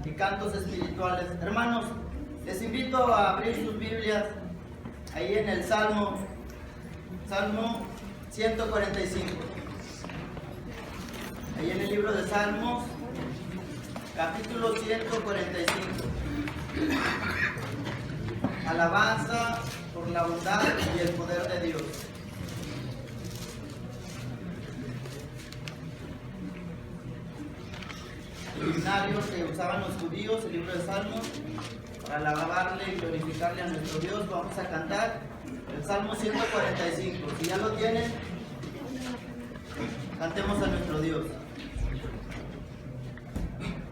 y cantos espirituales. Hermanos, les invito a abrir sus Biblias ahí en el Salmo 145. Ahí en el libro de Salmos, capítulo 145. Alabanza por la bondad y el poder de Dios. El himnario que usaban los judíos, el libro de Salmos, para alabarle y glorificarle a nuestro Dios. Vamos a cantar el Salmo 145. Si ya lo tienen, cantemos a nuestro Dios.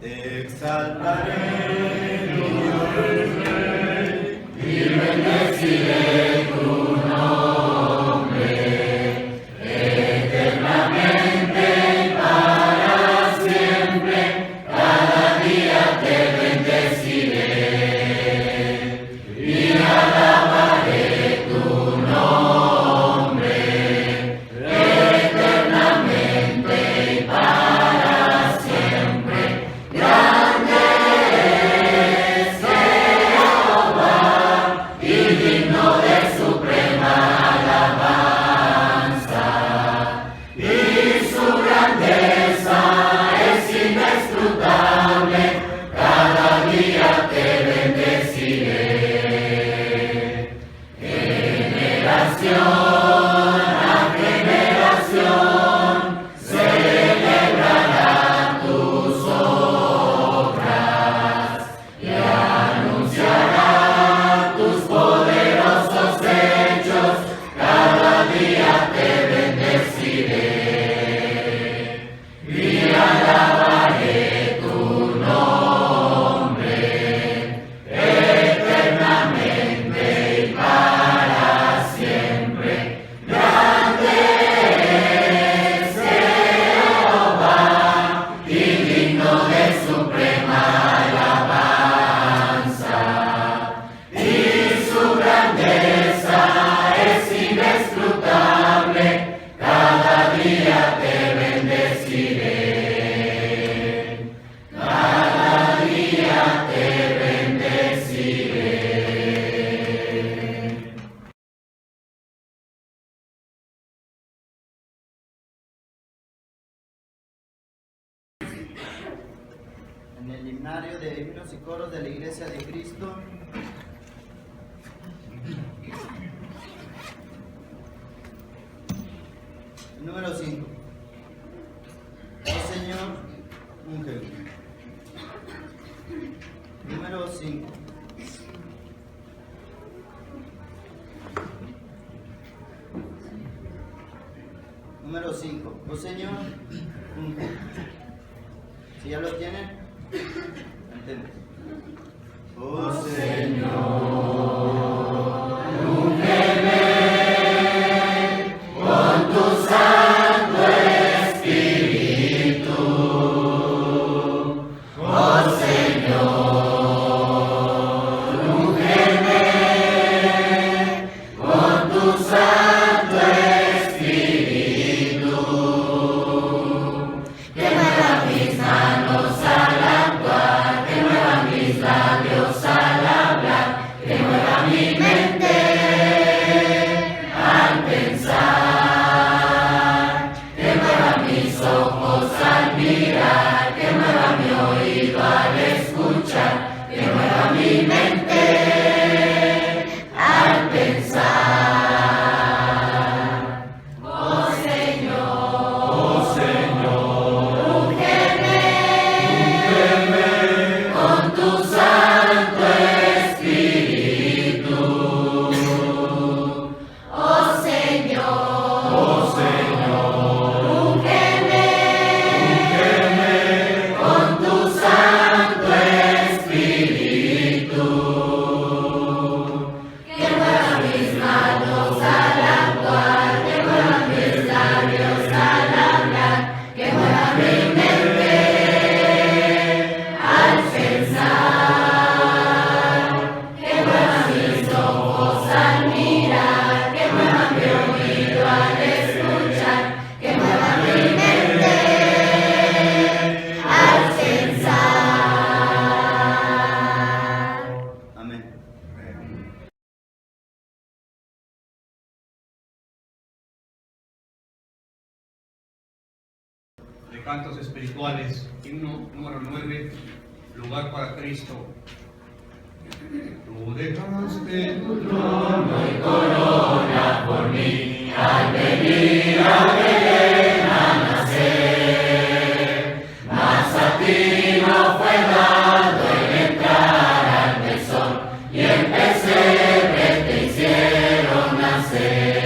Te exaltaré, Dios Rey, y bendeciré tu nombre eternamente y para siempre. Cada día te bendeciré y alabaré tu nombre eternamente y para siempre. Grande es Jehová y digno de suprema alabanza, y su grandeza es inescrutable. Cada día te bendeciré. Generación a generación celebrará tus obras y anunciará tus poderosos hechos. Cada día te bendeciré y alabaré tu nombre eternamente y para siempre. Grande es Jehová y digno de suprema alabanza, y su grandeza es inescrutable. Cada día te bendeciré. Cada día te bendeciré. En el himnario de himnos y coros de la Iglesia de Cristo, el número 5. Oh Señor, úngeme. Número 5. Número 5. Oh Señor, úngeme. Si ya lo tienen, cantemos. Oh Señor, úngeme con tu Santo Espíritu. Oh Señor, úngeme con tu Santo Espíritu. Que muevan mis manos al actuar, que muevan mis labios al hablar, que mueva mi mente al pensar, que mueva mis ojos al mirar, que mueva mi oído al escuchar, que mueva mi mente al pensar. Oh Señor, úngeme con tu Santo cantos espirituales, himno número 9, lugar para Cristo. Tú dejaste tu trono y corona por mí, al venir a Belén a nacer, mas a ti no fue dado el entrar al mesón, y en pesebre te hicieron nacer.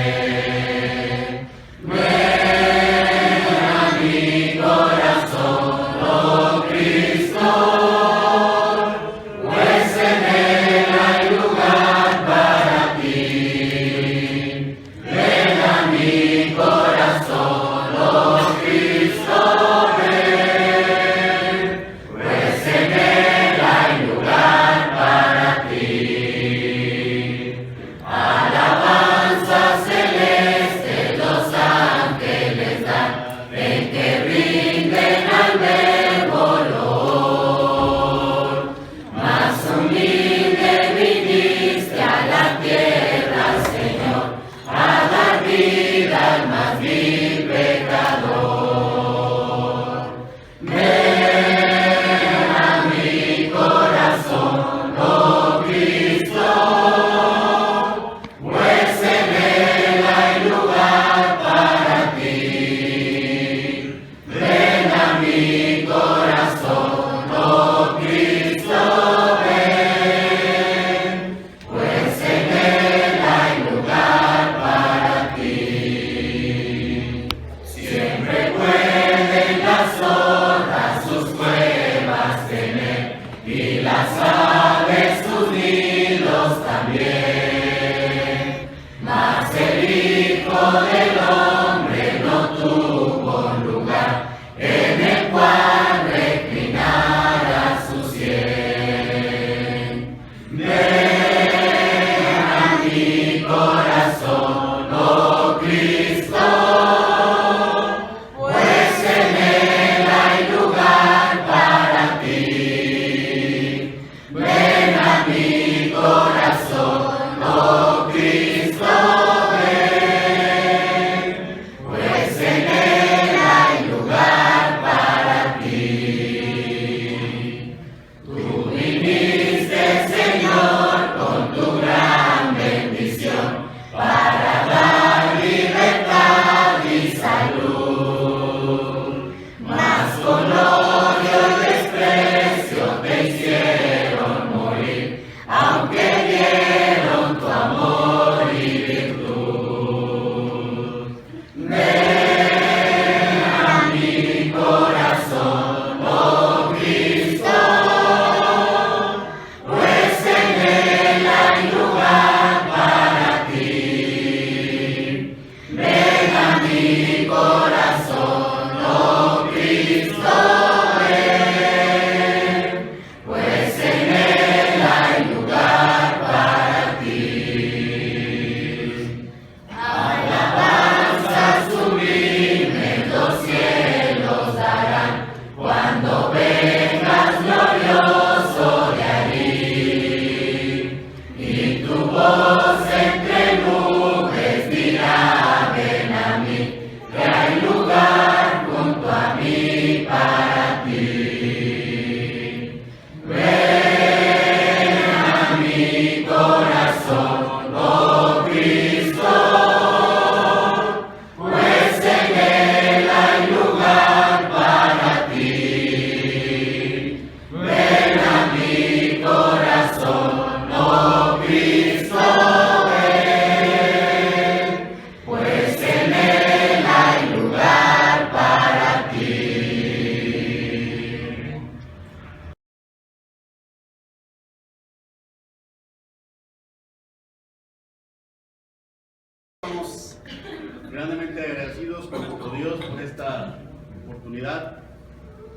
Grandemente agradecidos con nuestro Dios por esta oportunidad,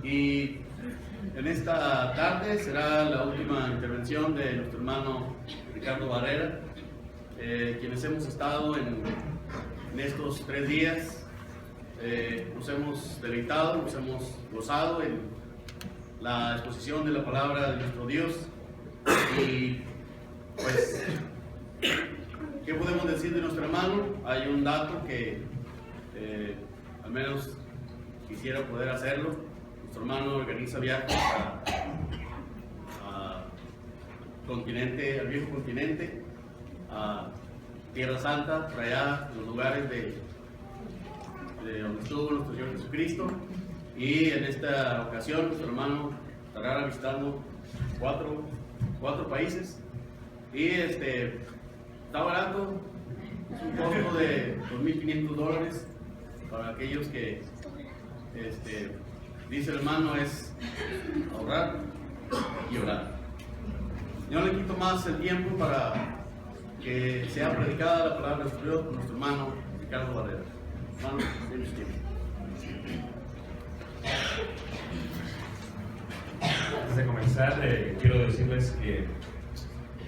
y en esta tarde será la última intervención de nuestro hermano Ricardo Barrera, quienes hemos estado en estos 3 días, nos hemos deleitado, nos hemos gozado en la exposición de la palabra de nuestro Dios. Y pues, ¿qué podemos decir de nuestro hermano? Hay un dato que al menos quisiera poder hacerlo. Nuestro hermano organiza viajes al viejo continente, a Tierra Santa, por allá, los lugares de donde estuvo nuestro Señor Jesucristo. Y en esta ocasión nuestro hermano estará visitando cuatro países. Y está barato, es un costo de $2,500 para aquellos que, dice el hermano, es ahorrar y orar. Yo no le quito más el tiempo para que sea predicada la palabra de nuestro Dios por nuestro hermano Ricardo Barrera. Hermano, tienes tiempo. Antes de comenzar, quiero decirles que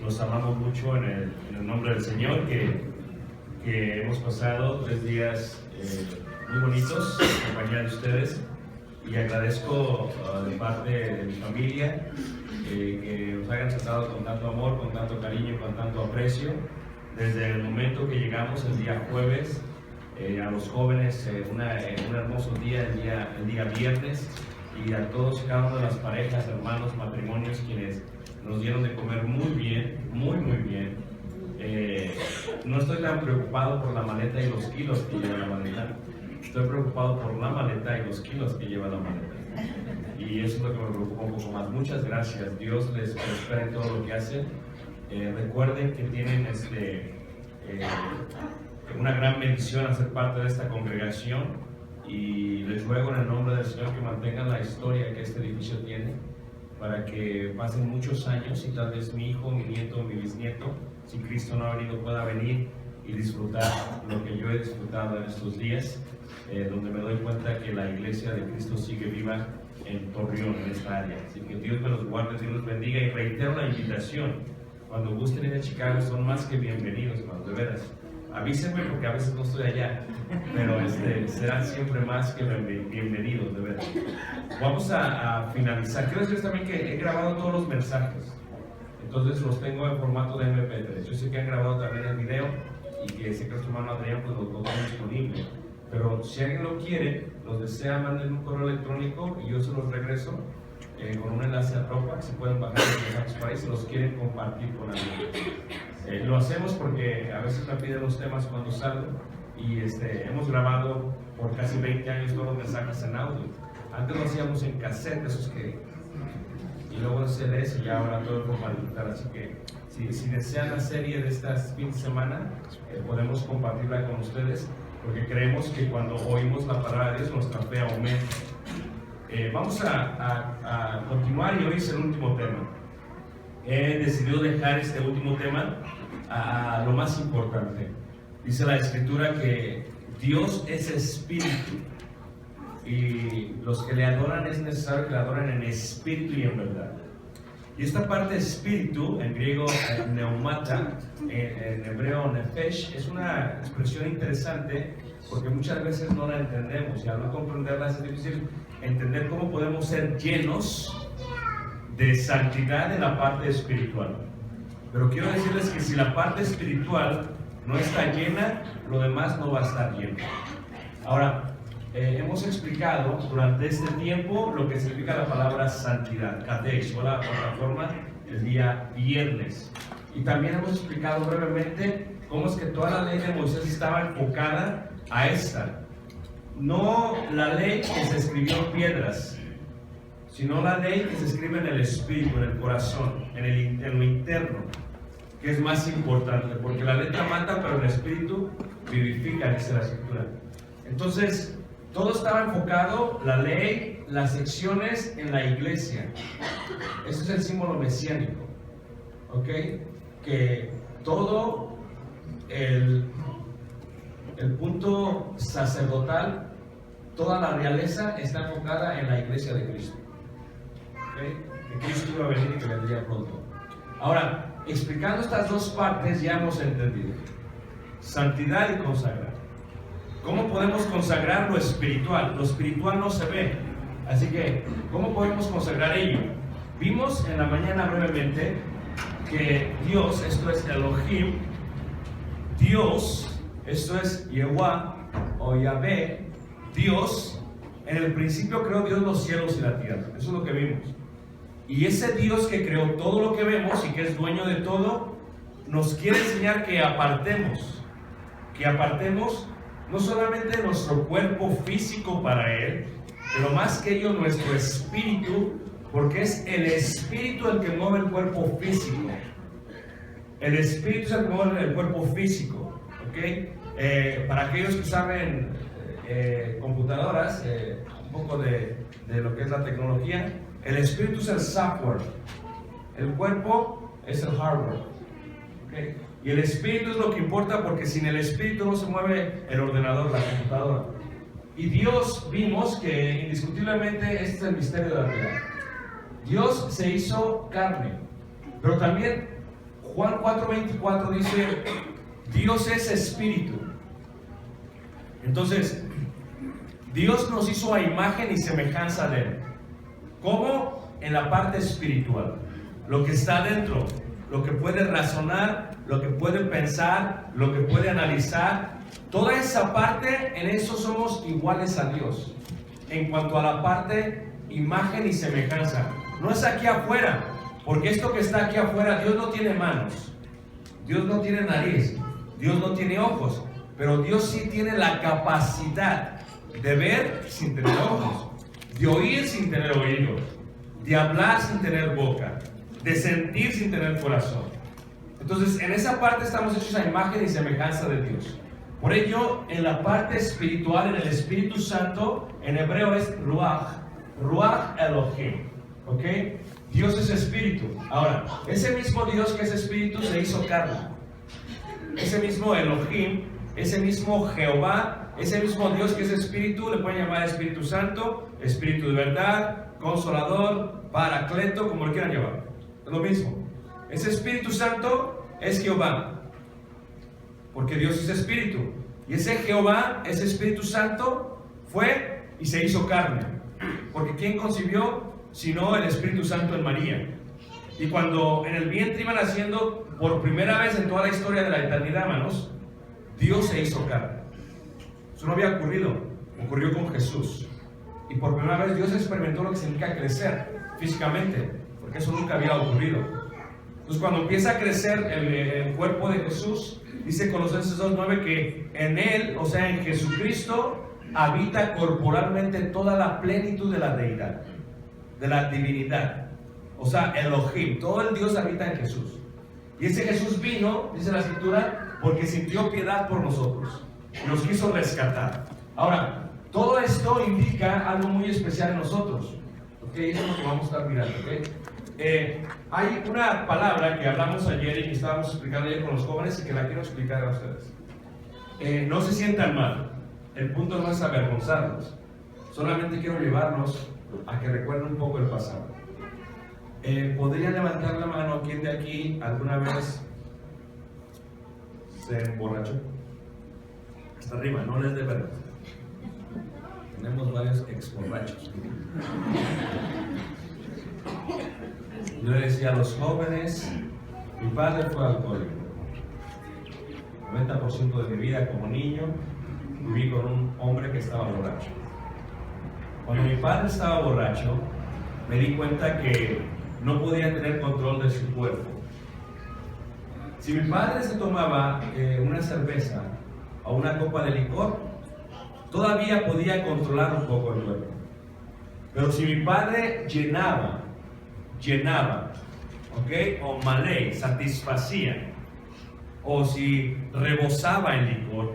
los amamos mucho en el nombre del Señor, que hemos pasado 3 días muy bonitos en compañía de ustedes, y agradezco de parte de mi familia que nos hayan tratado con tanto amor, con tanto cariño, con tanto aprecio. Desde el momento que llegamos el día jueves, a los jóvenes un hermoso día, el día viernes, y a todos y cada una de las parejas, hermanos, matrimonios, quienes nos dieron de comer muy bien, muy bien. No estoy tan preocupado por la maleta y los kilos que lleva la maleta, estoy preocupado por la maleta y los kilos que lleva la maleta. Y eso es lo que me preocupa un poco más. Muchas gracias, Dios les prospera en todo lo que hacen. Recuerden que tienen una gran bendición a ser parte de esta congregación, y les ruego en el nombre del Señor que mantengan la historia que este edificio tiene, para que pasen muchos años y tal vez mi hijo, mi nieto, mi bisnieto, si Cristo no ha venido, pueda venir y disfrutar lo que yo he disfrutado en estos días, donde me doy cuenta que la iglesia de Cristo sigue viva en Torreón, en esta área. Así que Dios me los guarde, Dios los bendiga, y reitero la invitación: cuando gusten ir a Chicago son más que bienvenidos, hermanos, de veras. Avísenme porque a veces no estoy allá, pero serán siempre más que bienvenidos, de verdad. Vamos a finalizar. Quiero decirles también que he grabado todos los mensajes, entonces los tengo en formato de MP3. Yo sé que han grabado también el video, y que sé que nuestro hermano Adrián pues lo tiene disponible, pero si alguien lo quiere, los desea, manden un correo electrónico y yo se los regreso con un enlace a Dropbox. Se pueden bajar los mensajes por ahí si los quieren compartir con alguien. Lo hacemos porque a veces me piden los temas cuando salgo, y hemos grabado por casi 20 años todos los mensajes en audio. Antes lo hacíamos en cassette, y luego en CDs, y ahora todo es forma digital. Así que si desean la serie de estas fin de semana, podemos compartirla con ustedes, porque creemos que cuando oímos la palabra de Dios nuestra fe aumenta. Vamos a continuar, y hoy es el último tema. He decidido dejar este último tema a lo más importante. Dice la Escritura que Dios es espíritu, y los que le adoran es necesario que le adoren en espíritu y en verdad. Y esta parte espíritu, en griego neumata, en hebreo nefesh, es una expresión interesante porque muchas veces no la entendemos, y al no comprenderla es difícil entender cómo podemos ser llenos de santidad en la parte espiritual. Pero quiero decirles que si la parte espiritual no está llena, lo demás no va a estar lleno. Ahora, hemos explicado durante este tiempo lo que significa la palabra santidad, kadesh, o la otra forma, el día viernes. Y también hemos explicado brevemente cómo es que toda la ley de Moisés estaba enfocada a esta. No la ley que se escribió en piedras, sino la ley que se escribe en el espíritu, en el corazón, en lo interno, que es más importante, porque la letra mata, pero el espíritu vivifica, dice la Escritura. Entonces, todo estaba enfocado, la ley, las secciones, en la iglesia. Ese es el símbolo mesiánico, ¿ok? Que todo el punto sacerdotal, toda la realeza está enfocada en la iglesia de Cristo, ¿okay? Que Cristo iba a venir y que vendría pronto. Ahora, explicando estas dos partes ya hemos entendido santidad y consagrar. ¿Cómo podemos consagrar lo espiritual? Lo espiritual no se ve, así que ¿cómo podemos consagrar ello? Vimos en la mañana brevemente que Dios, esto es Elohim, Dios, esto es Yehová o Yahvé, Dios en el principio creó Dios los cielos y la tierra. Eso es lo que vimos. Y ese Dios que creó todo lo que vemos y que es dueño de todo, nos quiere enseñar que apartemos no solamente nuestro cuerpo físico para Él, pero más que ello nuestro espíritu, porque es el espíritu el que mueve el cuerpo físico. El espíritu es el que mueve el cuerpo físico, ¿ok? Para aquellos que saben computadoras, un poco de lo que es la tecnología, el espíritu es el software, el cuerpo es el hardware, ¿ok? Y el espíritu es lo que importa, porque sin el espíritu no se mueve el ordenador, la computadora. Y Dios, vimos que indiscutiblemente este es el misterio de la vida. Dios se hizo carne, pero también Juan 4:24 dice, Dios es espíritu. Entonces, Dios nos hizo a imagen y semejanza de Él. ¿Cómo? En la parte espiritual, lo que está dentro, lo que puede razonar, lo que puede pensar, lo que puede analizar, toda esa parte, en eso somos iguales a Dios. En cuanto a la parte imagen y semejanza, no es aquí afuera, porque esto que está aquí afuera, Dios no tiene manos, Dios no tiene nariz, Dios no tiene ojos, pero Dios sí tiene la capacidad de ver sin tener ojos, de oír sin tener oídos, de hablar sin tener boca, de sentir sin tener corazón. Entonces, en esa parte estamos hechos a imagen y semejanza de Dios. Por ello, en la parte espiritual, en el Espíritu Santo, en hebreo es Ruach Elohim, ¿ok? Dios es espíritu. Ahora, ese mismo Dios que es espíritu se hizo carne. Ese mismo Elohim, ese mismo Jehová, ese mismo Dios que es espíritu, le pueden llamar Espíritu Santo, Espíritu de verdad, Consolador, Paracleto, como lo quieran llamar. Es lo mismo. Ese Espíritu Santo es Jehová, porque Dios es espíritu. Y ese Jehová, ese Espíritu Santo, fue y se hizo carne. Porque ¿quién concibió sino el Espíritu Santo en María? Y cuando en el vientre iban haciendo, por primera vez en toda la historia de la eternidad, hermanos, Dios se hizo carne. Eso no había ocurrido, ocurrió con Jesús. Y por primera vez Dios experimentó lo que significa crecer físicamente, porque eso nunca había ocurrido. Entonces, cuando empieza a crecer el cuerpo de Jesús, dice Colosenses 2:9 que en Él, o sea, en Jesucristo, habita corporalmente toda la plenitud de la deidad, de la divinidad. O sea, Elohim, todo el Dios habita en Jesús. Y ese Jesús vino, dice la Escritura, porque sintió piedad por nosotros, nos quiso rescatar. Ahora, todo esto indica algo muy especial en nosotros. ¿Ok? Eso es lo que vamos a estar mirando. ¿Ok? Hay una palabra que hablamos ayer y que estábamos explicando ayer con los jóvenes y que la quiero explicar a ustedes. No se sientan mal. El punto no es avergonzarlos. Solamente quiero llevarlos a que recuerden un poco el pasado. ¿Podrían levantar la mano quién de aquí alguna vez se emborrachó? Hasta arriba, no les dé vergüenza. Tenemos varios ex-borrachos. Yo le decía a los jóvenes, mi padre fue alcohólico. 90% de mi vida como niño viví con un hombre que estaba borracho. Cuando mi padre estaba borracho, me di cuenta que no podía tener control de su cuerpo. Si mi padre se tomaba una cerveza o una copa de licor, todavía podía controlar un poco el cuerpo. Pero si mi padre llenaba, ¿ok? O malé, satisfacía, o si rebosaba en licor,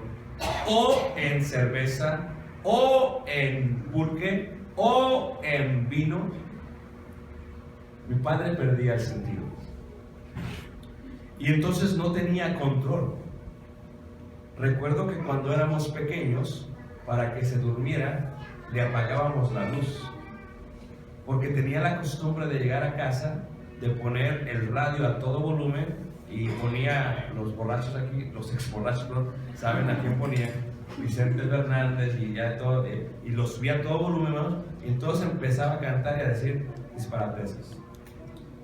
o en cerveza, o en pulque, o en vino, mi padre perdía el sentido. Y entonces no tenía control. Recuerdo que cuando éramos pequeños, para que se durmiera, le apagábamos la luz. Porque tenía la costumbre de llegar a casa, de poner el radio a todo volumen y ponía los borrachos aquí, los ex borrachos, ¿saben a quién ponía? Vicente Fernández y ya todo, y los subía a todo volumen, ¿no? Y entonces empezaba a cantar y a decir disparates.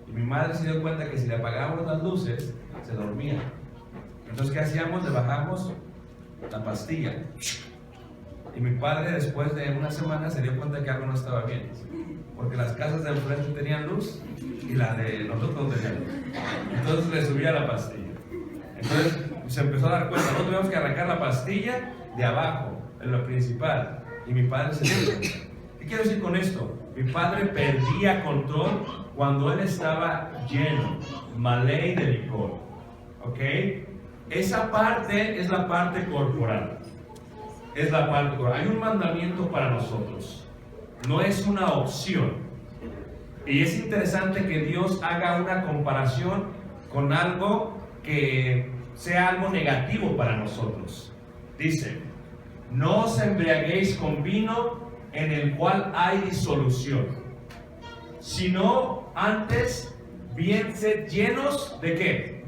Y mi madre se dio cuenta que si le apagábamos las luces, se dormía. Entonces, ¿qué hacíamos? Le bajamos la pastilla. Y mi padre, después de una semana, se dio cuenta que algo no estaba bien, porque las casas de enfrente tenían luz y la de nosotros no tenían luz. Entonces le subía la pastilla. Entonces se empezó a dar cuenta, no tuvimos que arrancar la pastilla de abajo, en lo principal. Y mi padre se dio cuenta. ¿Qué quiero decir con esto? Mi padre perdía control cuando él estaba lleno, malé de licor. ¿Ok? Esa parte es la parte corporal. Es la parte corporal. Hay un mandamiento para nosotros. No es una opción. Y es interesante que Dios haga una comparación con algo que sea algo negativo para nosotros. Dice: no os embriaguéis con vino en el cual hay disolución, sino antes bien sed llenos de ¿qué?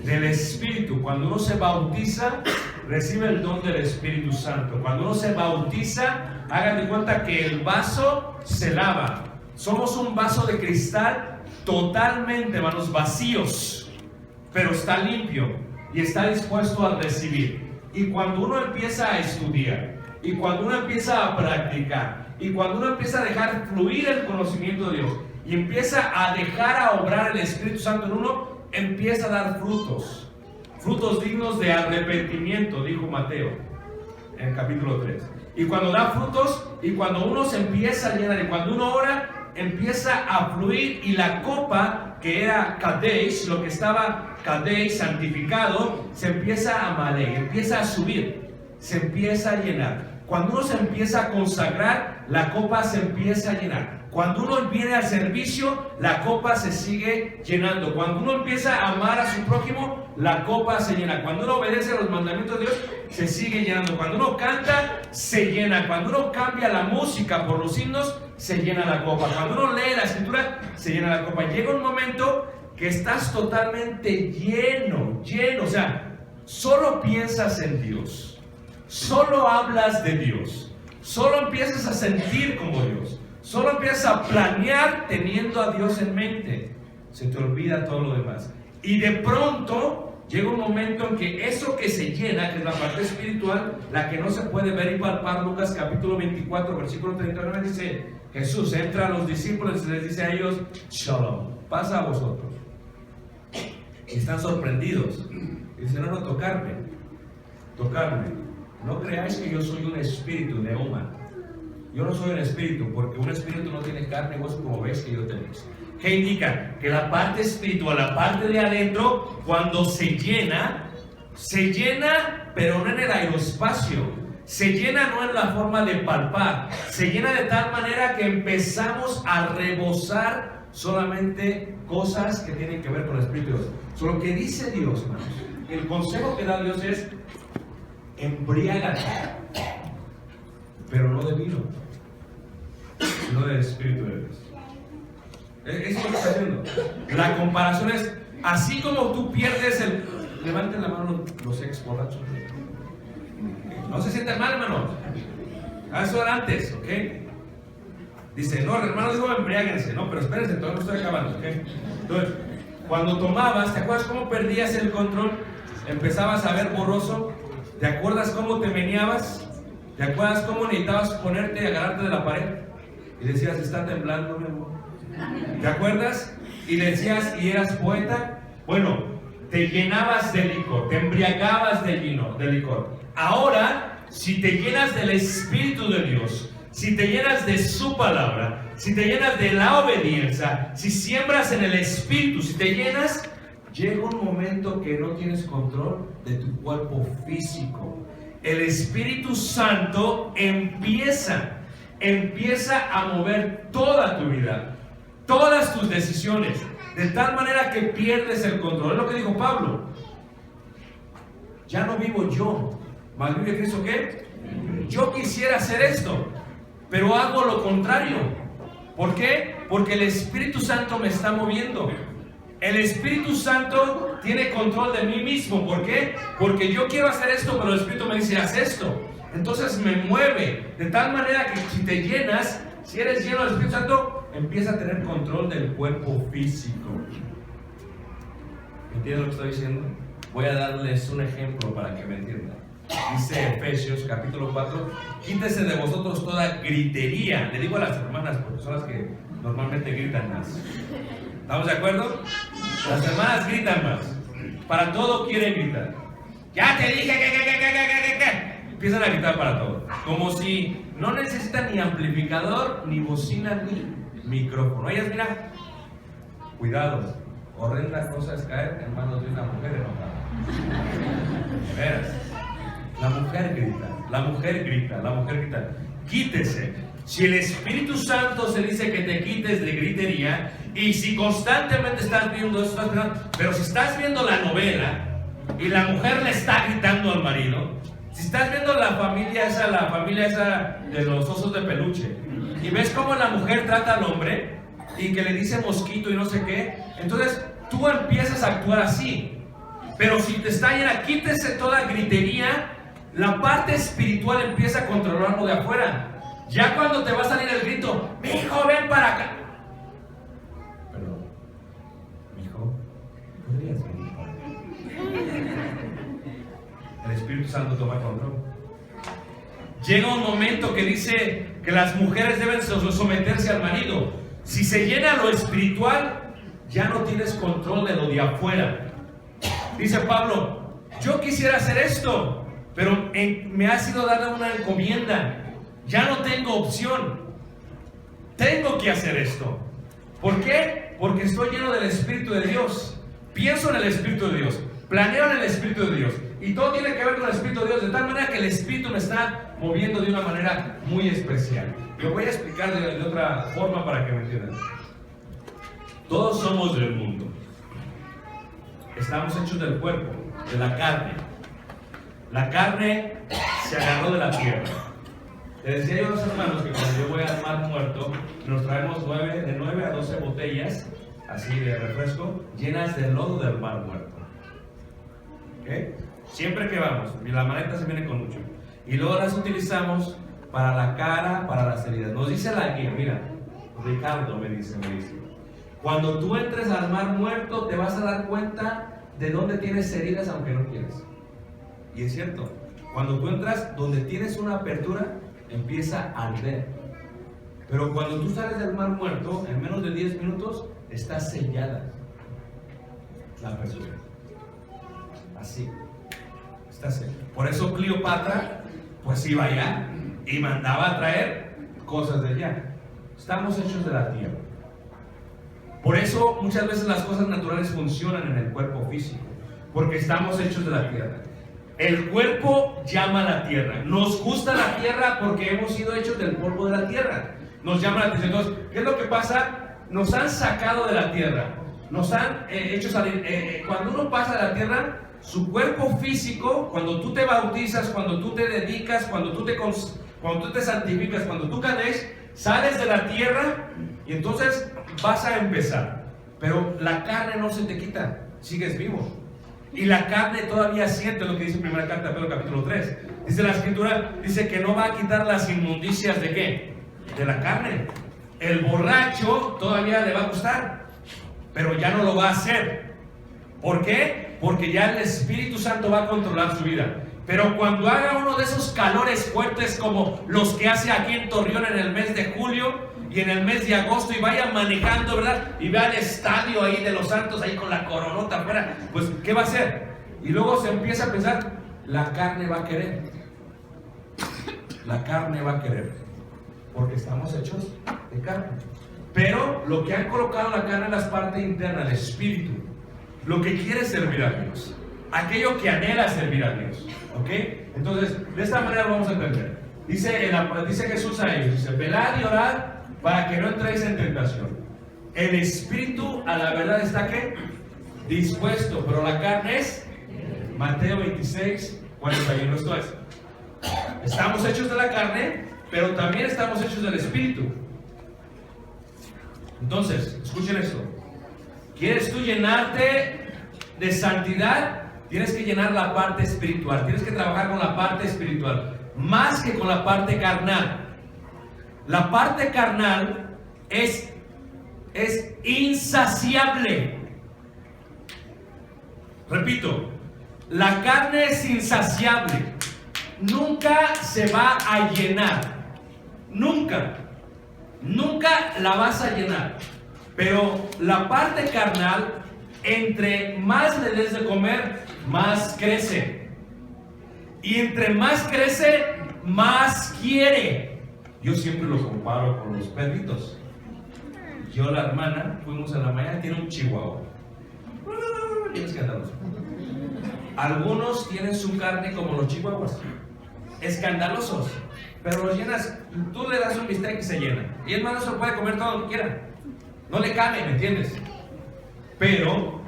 Del Espíritu. Cuando uno se bautiza, recibe el don del Espíritu Santo. Cuando uno se bautiza, hagan de cuenta que el vaso se lava. Somos un vaso de cristal totalmente, hermanos, vacíos, pero está limpio y está dispuesto a recibir. Y cuando uno empieza a estudiar, y cuando uno empieza a practicar, y cuando uno empieza a dejar fluir el conocimiento de Dios, y empieza a dejar a obrar el Espíritu Santo en uno, empieza a dar frutos. Frutos dignos de arrepentimiento, dijo Mateo en el capítulo 3. Y cuando da frutos, y cuando uno se empieza a llenar, y cuando uno ora, empieza a fluir, y la copa que era Kadesh, lo que estaba Kadesh, santificado, se empieza a malé, empieza a subir, se empieza a llenar. Cuando uno se empieza a consagrar, la copa se empieza a llenar. Cuando uno viene al servicio, la copa se sigue llenando. Cuando uno empieza a amar a su prójimo, la copa se llena. Cuando uno obedece a los mandamientos de Dios, se sigue llenando. Cuando uno canta, se llena. Cuando uno cambia la música por los himnos, se llena la copa. Cuando uno lee la escritura, se llena la copa. Llega un momento que estás totalmente lleno. O sea, solo piensas en Dios, solo hablas de Dios, solo empiezas a sentir como Dios, solo empiezas a planear teniendo a Dios en mente. Se te olvida todo lo demás. Y de pronto llega un momento en que eso que se llena, que es la parte espiritual, la que no se puede ver y palpar, Lucas capítulo 24, versículo 39, dice: Jesús entra a los discípulos y les dice a ellos: Shalom, pasa a vosotros. Y están sorprendidos. Y dicen: no, tocarme. No creáis que yo soy un espíritu, neuma. Yo no soy un espíritu, porque un espíritu no tiene carne y hueso como veis que yo tengo. ¿Qué indica? Que la parte espiritual, la parte de adentro, cuando se llena, pero no en el aeroespacio. Se llena no en la forma de palpar. Se llena de tal manera que empezamos a rebosar solamente cosas que tienen que ver con el Espíritu de Dios. Lo que dice Dios, hermanos, el consejo que da Dios es: embriágate, pero no de vino, sino del Espíritu de Dios. Eso es lo que está haciendo. La comparación es: así como tú pierdes el... Levanten la mano los ex borrachos. No se sientan mal, hermano. Eso era antes, ¿ok? Dice: no, el hermano dijo embriáguense. No, pero espérense, todavía no estoy acabando, ¿ok? Entonces, cuando tomabas, ¿te acuerdas cómo perdías el control? Empezabas a ver borroso. ¿Te acuerdas cómo te meneabas? ¿Te acuerdas cómo necesitabas ponerte y agarrarte de la pared? Y decías: está temblando, mi amor. ¿Te acuerdas? Y decías, y eras poeta. Bueno, te llenabas de licor, te embriagabas de licor. Ahora, si te llenas del Espíritu de Dios, si te llenas de su palabra, si te llenas de la obediencia, si siembras en el Espíritu, si te llenas, llega un momento que no tienes control de tu cuerpo físico. El Espíritu Santo empieza a mover toda tu vida, todas tus decisiones, de tal manera que pierdes el control. Es lo que dijo Pablo: ya no vivo yo, mas vive Cristo. ¿Qué? Yo quisiera hacer esto, pero hago lo contrario. ¿Por qué? Porque el Espíritu Santo me está moviendo. El Espíritu Santo tiene control de mí mismo. ¿Por qué? Porque yo quiero hacer esto, pero el Espíritu me dice: haz esto. Entonces me mueve, de tal manera que si te llenas, si eres lleno del Espíritu Santo, empieza a tener control del cuerpo físico. ¿Entienden lo que estoy diciendo? Voy a darles un ejemplo para que me entiendan. Dice Efesios capítulo 4, quítese de vosotros toda gritería. Le digo a las hermanas porque son las que normalmente gritan más. ¿Estamos de acuerdo? Las hermanas gritan más. Para todo quieren gritar. Ya te dije que. Empiezan a gritar para todo. Como si no necesitan ni amplificador, ni bocina, ni micrófono. Ellas, mira, cuidado, horrenda cosa es caer en manos de una mujer enojada. De veras. La mujer grita, la mujer grita, la mujer grita. Quítese. Si el Espíritu Santo se dice que te quites de gritería, y si constantemente estás viendo eso, pero si estás viendo la novela y la mujer le está gritando al marido, si estás viendo la familia esa de los osos de peluche, y ves cómo la mujer trata al hombre y que le dice mosquito y no sé qué, entonces tú empiezas a actuar así. Pero si te está llena, quítese toda gritería, la parte espiritual empieza a controlarlo de afuera. Ya cuando te va a salir el grito, mi hijo, ven para acá. Perdón, mi hijo, ¿podrías venir para acá? El Espíritu Santo toma control. Llega un momento que dice que las mujeres deben someterse al marido. Si se llena lo espiritual, ya no tienes control de lo de afuera. Dice Pablo, yo quisiera hacer esto, pero me ha sido dada una encomienda. Ya no tengo opción. Tengo que hacer esto. ¿Por qué? Porque estoy lleno del Espíritu de Dios. Pienso en el Espíritu de Dios. Planeo en el Espíritu de Dios. Y todo tiene que ver con el Espíritu de Dios. De tal manera que el Espíritu me está moviendo de una manera muy especial. Lo voy a explicar de otra forma para que me entiendan. Todos somos del mundo. Estamos hechos del cuerpo, de la carne. La carne se agarró de la tierra. Les decía yo a los hermanos que cuando yo voy al mar muerto, nos traemos de 9 a 12 botellas, así de refresco, llenas del lodo del mar muerto. ¿Okay? Siempre que vamos, la maleta se viene con mucho. Y luego las utilizamos para la cara, para las heridas. Nos dice la guía, mira, Ricardo me dice, cuando tú entres al mar muerto, te vas a dar cuenta de dónde tienes heridas aunque no quieres. Y es cierto, cuando tú entras donde tienes una apertura, empieza a arder. Pero cuando tú sales del mar muerto, en menos de 10 minutos, está sellada la apertura. Así. Está sellada. Por eso Cleopatra, pues iba allá y mandaba a traer cosas de allá. Estamos hechos de la tierra. Por eso muchas veces las cosas naturales funcionan en el cuerpo físico, porque estamos hechos de la tierra. El cuerpo llama a la tierra. Nos gusta la tierra porque hemos sido hechos del polvo de la tierra. Nos llama la atención. Entonces, ¿qué es lo que pasa? Nos han sacado de la tierra. Nos han hecho salir. Cuando uno pasa de la tierra, su cuerpo físico, cuando tú te bautizas, cuando tú te dedicas, cuando tú te santificas, cuando tú caes, sales de la tierra y entonces vas a empezar. Pero la carne no se te quita. Sigues vivo. Y la carne todavía siente lo que dice primera carta de Pedro capítulo 3. Dice la escritura, dice que no va a quitar las inmundicias de ¿qué? De la carne. El borracho todavía le va a gustar, pero ya no lo va a hacer. ¿Por qué? Porque ya el Espíritu Santo va a controlar su vida. Pero cuando haga uno de esos calores fuertes como los que hace aquí en Torreón en el mes de julio y en el mes de agosto y vaya manejando, ¿verdad? Y vea el estadio ahí de los Santos ahí con la coronota afuera, pues ¿qué va a hacer? Y luego se empieza a pensar, la carne va a querer. La carne va a querer. Porque estamos hechos de carne. Pero lo que han colocado la carne es la parte interna, el espíritu. Lo que quiere servir a Dios. Aquello que anhela servir a Dios. ¿Ok? Entonces, de esta manera lo vamos a entender. Dice Jesús a ellos, dice, velad y orad para que no entréis en tentación. El espíritu a la verdad está ¿qué? Dispuesto, pero la carne es Mateo 26, 41. Esto es, estamos hechos de la carne, pero también estamos hechos del espíritu. Entonces, escuchen esto. ¿Quieres tú llenarte de santidad? Tienes que llenar la parte espiritual. Tienes que trabajar con la parte espiritual, más que con la parte carnal. La parte carnal es insaciable. Repito, la carne es insaciable. nunca se va a llenar. Nunca. Nunca la vas a llenar. Pero la parte carnal, entre más le des de comer, más crece. Y entre más crece, más quiere. Yo siempre lo comparo con los perritos. Yo, la hermana, fuimos en la mañana, tiene un chihuahua. Bien escandaloso. Algunos tienen su carne como los chihuahuas, escandalosos, pero los llenas, tú le das un bistec y se llena. Y el hermano se lo puede comer todo lo que quiera. No le cabe, ¿me entiendes? Pero,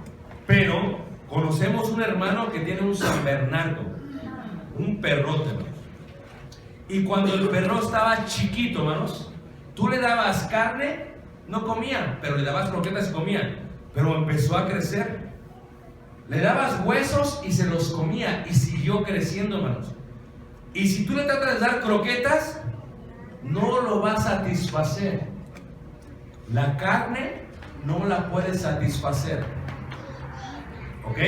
conocemos un hermano que tiene un San Bernardo, un perrote, hermanos. Y cuando el perro estaba chiquito, hermanos, tú le dabas carne, no comía, pero le dabas croquetas y comía. Pero empezó a crecer. Le dabas huesos y se los comía y siguió creciendo, hermanos. Y si tú le tratas de dar croquetas, no lo va a satisfacer. La carne no la puedes satisfacer. ¿Ok?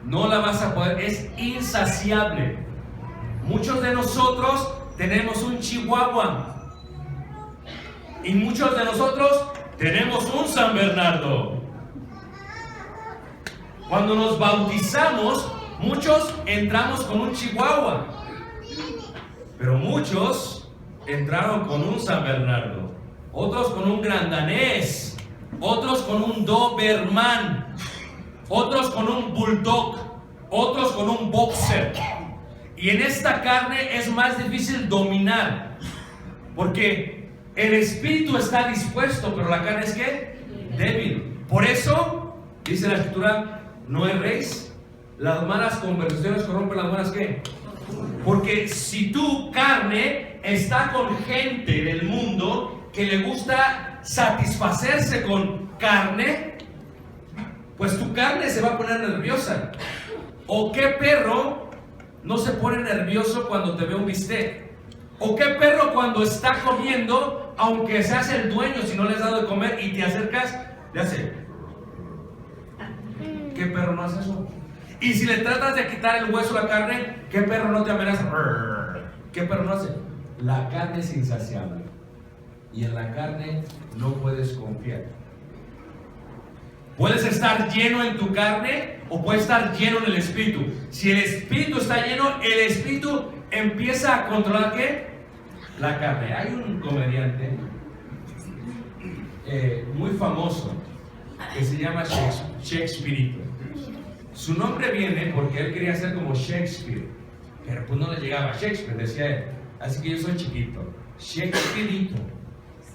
No la vas a poder, es insaciable. Muchos de nosotros tenemos un chihuahua. Y muchos de nosotros tenemos un San Bernardo. Cuando nos bautizamos, muchos entramos con un chihuahua. Pero muchos entraron con un San Bernardo. Otros con un gran danés. Otros con un doberman. Otros con un bulldog. Otros con un boxer. Y en esta carne es más difícil dominar. Porque el espíritu está dispuesto, pero la carne es ¿qué? Débil. Por eso, dice la escritura, no erréis. Las malas conversaciones corrompen las buenas ¿qué? Porque si tu carne está con gente del mundo que le gusta satisfacerse con carne, pues tu carne se va a poner nerviosa. ¿O qué perro no se pone nervioso cuando te ve un bistec? ¿O qué perro cuando está comiendo, aunque seas el dueño, si no le has dado de comer y te acercas, le hace? ¿Qué perro no hace eso? Y si le tratas de quitar el hueso a la carne, ¿qué perro no te amenaza? ¿Qué perro no hace? La carne es insaciable. Y en la carne no puedes confiar. Puedes estar lleno en tu carne o puedes estar lleno en el espíritu. Si el espíritu está lleno, el espíritu empieza a controlar ¿qué? La carne. Hay un comediante muy famoso que se llama Shakespeare. Su nombre viene porque él quería ser como Shakespeare, pero pues no le llegaba a Shakespeare, decía él. Así que yo soy chiquito, Shakespeareito.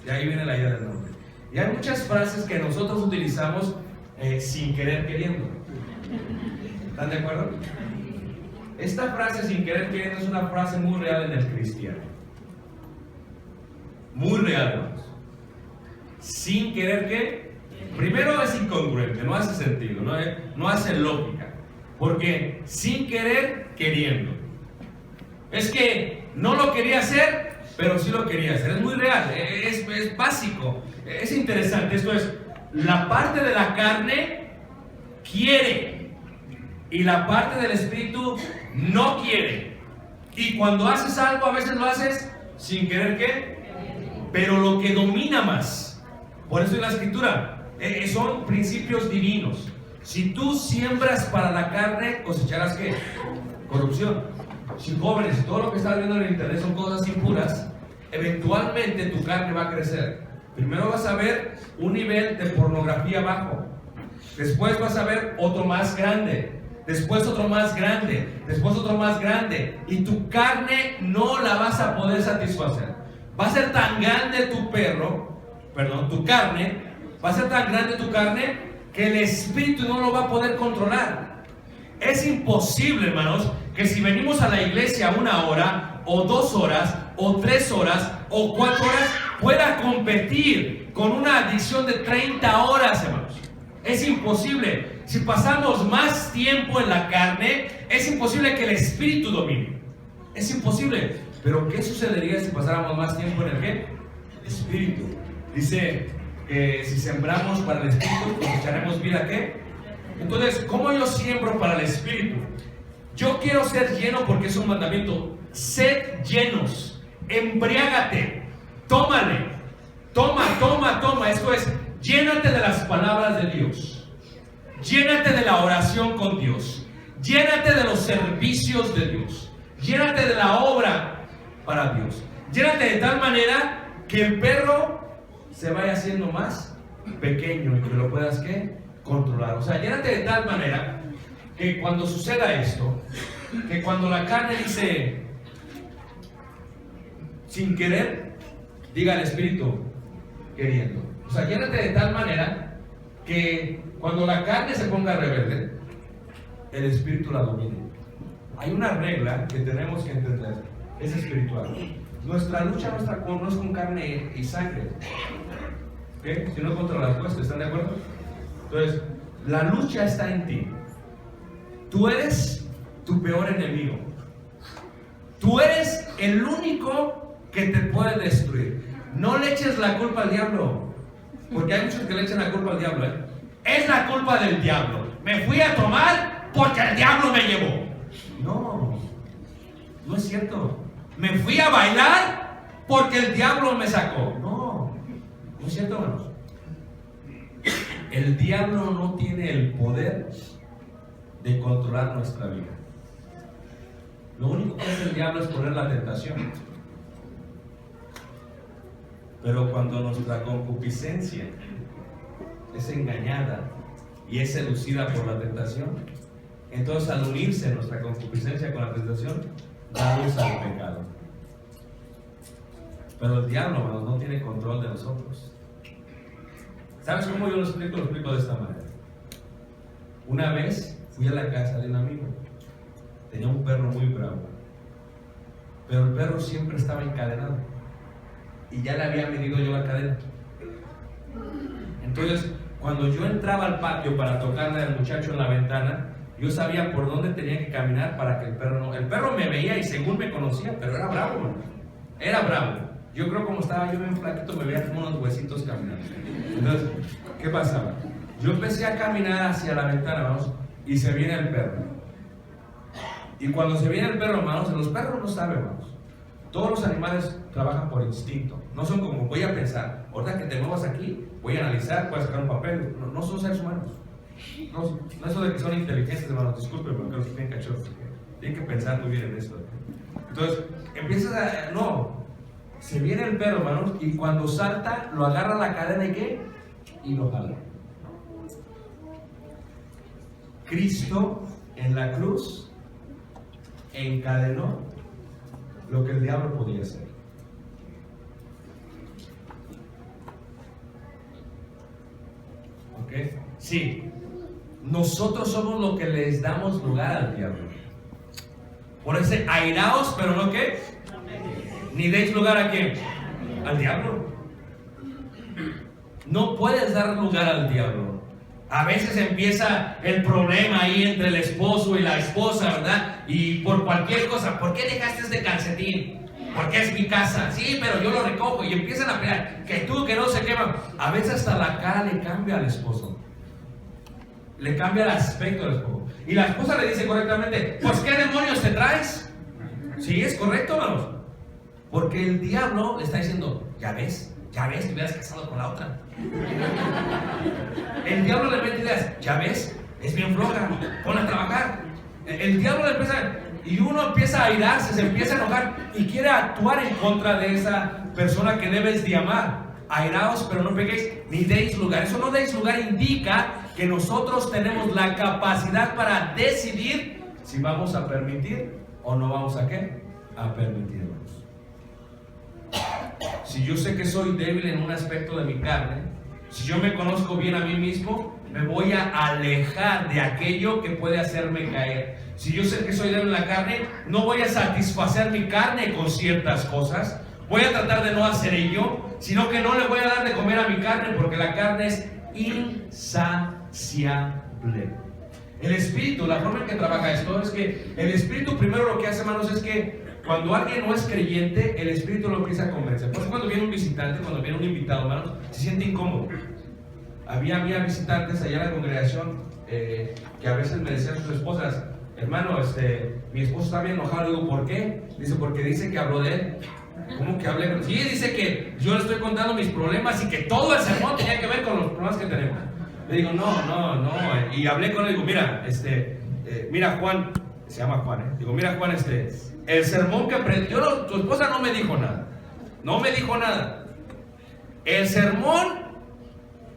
De ahí viene la idea del nombre. Y hay muchas frases que nosotros utilizamos sin querer queriendo. ¿Están de acuerdo? Esta frase sin querer queriendo es una frase muy real en el cristiano. Muy real, hermanos. Sin querer ¿qué? Primero es incongruente, no hace sentido, no hace lógica. Porque sin querer, queriendo. Es que no lo quería hacer, pero sí lo quería hacer. Es muy real, es básico, es interesante. Esto es, la parte de la carne quiere y la parte del espíritu no quiere. Y cuando haces algo, a veces lo haces sin querer ¿qué? Pero lo que domina más. Por eso en la escritura son principios divinos. Si tú siembras para la carne, cosecharás ¿qué? Corrupción. Si jóvenes, todo lo que estás viendo en el internet son cosas impuras, eventualmente tu carne va a crecer. Primero vas a ver un nivel de pornografía bajo. Después vas a ver otro más grande. Después otro más grande. Después otro más grande. Y tu carne no la vas a poder satisfacer. Va a ser tan grande tu carne, va a ser tan grande tu carne que el espíritu no lo va a poder controlar. Es imposible, hermanos, que si venimos a la iglesia 1 hora, o 2 horas, o 3 horas, o 4 horas, pueda competir con una adicción de 30 horas, hermanos. Es imposible. Si pasamos más tiempo en la carne, es imposible que el espíritu domine. Es imposible. Pero ¿qué sucedería si pasáramos más tiempo en el ¿qué? Espíritu. Dice que si sembramos para el espíritu, cosecharemos vida ¿qué? Entonces, ¿cómo yo siembro para el espíritu? Yo quiero ser lleno porque es un mandamiento. Sed llenos, embriágate, tómale, toma. Esto es, llénate de las palabras de Dios, llénate de la oración con Dios, llénate de los servicios de Dios, llénate de la obra para Dios, llénate de tal manera que el perro se vaya haciendo más pequeño y que lo puedas, ¿qué?, controlar. O sea, llénate de tal manera que cuando suceda esto, que cuando la carne dice sin querer, diga el espíritu queriendo. O sea, llénate de tal manera que cuando la carne se ponga rebelde, el espíritu la domine. Hay una regla que tenemos que entender, es espiritual. Nuestra lucha no es con carne y sangre, ¿okay?, sino contra las huestes. ¿Están de acuerdo? Entonces, la lucha está en ti. Tú eres tu peor enemigo. Tú eres el único que te puede destruir. No le eches la culpa al diablo, porque hay muchos que le echan la culpa al diablo, ¿eh? Es la culpa del diablo. Me fui a tomar porque el diablo me llevó. No es cierto. Me fui a bailar porque el diablo me sacó. No es cierto, hermanos. El diablo no tiene el poder de controlar nuestra vida. Lo único que hace el diablo es poner la tentación. Pero cuando nuestra concupiscencia es engañada y es seducida por la tentación, entonces al unirse nuestra concupiscencia con la tentación, da luz al pecado. Pero el diablo, hermanos, no tiene control de nosotros. ¿Sabes cómo yo lo explico? Lo explico de esta manera. Una vez fui a la casa de un amigo. Tenía un perro muy bravo, pero el perro siempre estaba encadenado y ya le había medido yo la cadena. Entonces, cuando yo entraba al patio para tocarle al muchacho en la ventana, yo sabía por dónde tenía que caminar para que el perro no... El perro me veía y según me conocía, pero era bravo, man. Era bravo. Yo creo como estaba yo bien flaquito, me veía como unos huesitos caminando. Entonces, ¿qué pasaba? Yo empecé a caminar hacia la ventana, vamos, y se viene el perro. Y cuando se viene el perro, hermanos, los perros no saben, hermanos. Todos los animales trabajan por instinto. No son como, voy a pensar, ahorita que te muevas aquí, voy a analizar, voy a sacar un papel. No son seres humanos. No eso de que son inteligentes, hermanos, disculpen, porque los tienen cachorros. Tienen que pensar muy bien en esto. Entonces, empiezas a... No, se viene el perro, hermanos, y cuando salta, lo agarra la cadena y ¿qué? Y lo jala. Cristo en la cruz encadenó lo que el diablo podía hacer. ¿Ok? Sí, nosotros somos los que les damos lugar al diablo. Por ese airaos, pero no ¿qué? Ni deis lugar a quién, al diablo. No puedes dar lugar al diablo. A veces empieza el problema ahí entre el esposo y la esposa, ¿verdad? Y por cualquier cosa, ¿por qué dejaste este calcetín? Porque es mi casa. Sí, pero yo lo recojo. Y empiezan a pelear. Que tú, que no se quema. A veces hasta la cara le cambia al esposo. Le cambia el aspecto al esposo. Y la esposa le dice correctamente, pues ¿qué demonios te traes? Sí, es correcto, hermanos. Porque el diablo le está diciendo, ya ves, te hubieras casado con la otra. El diablo le mete ideas, ya ves, es bien floja, ponla a trabajar. El diablo le empieza, y uno empieza a airarse, se empieza a enojar y quiere actuar en contra de esa persona que debes de amar. Airaos, pero no peguéis, ni deis lugar. Eso no deis lugar indica que nosotros tenemos la capacidad para decidir si vamos a permitir o no vamos a ¿qué? A permitirnos. Si yo sé que soy débil en un aspecto de mi carne, si yo me conozco bien a mí mismo, me voy a alejar de aquello que puede hacerme caer. Si yo sé que soy débil en la carne, no voy a satisfacer mi carne con ciertas cosas. Voy a tratar de no hacer ello, sino que no le voy a dar de comer a mi carne, porque la carne es insaciable. El espíritu, la forma en que trabaja esto es que el espíritu primero lo que hace, hermanos, es que cuando alguien no es creyente, el espíritu lo empieza a convencer. Por eso cuando viene un visitante, cuando viene un invitado, hermanos, se siente incómodo. Había visitantes allá en la congregación que a veces me decían sus esposas, hermano, mi esposo está bien enojado. Le digo, ¿por qué? Dice, porque dice que habló de él. ¿Cómo que hablé? Sí, dice que yo le estoy contando mis problemas y que todo el sermón tenía que ver con los problemas que tenemos. Le digo, no. Y hablé con él, digo, mira, mira Juan, se llama Juan, digo, mira Juan, el sermón que aprendió, tu esposa no me dijo nada. El sermón,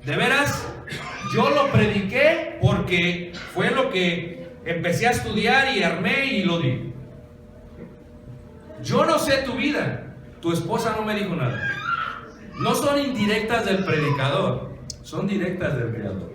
de veras, yo lo prediqué porque fue lo que empecé a estudiar y armé y lo di. Yo no sé tu vida, tu esposa no me dijo nada. No son indirectas del predicador, son directas del creador.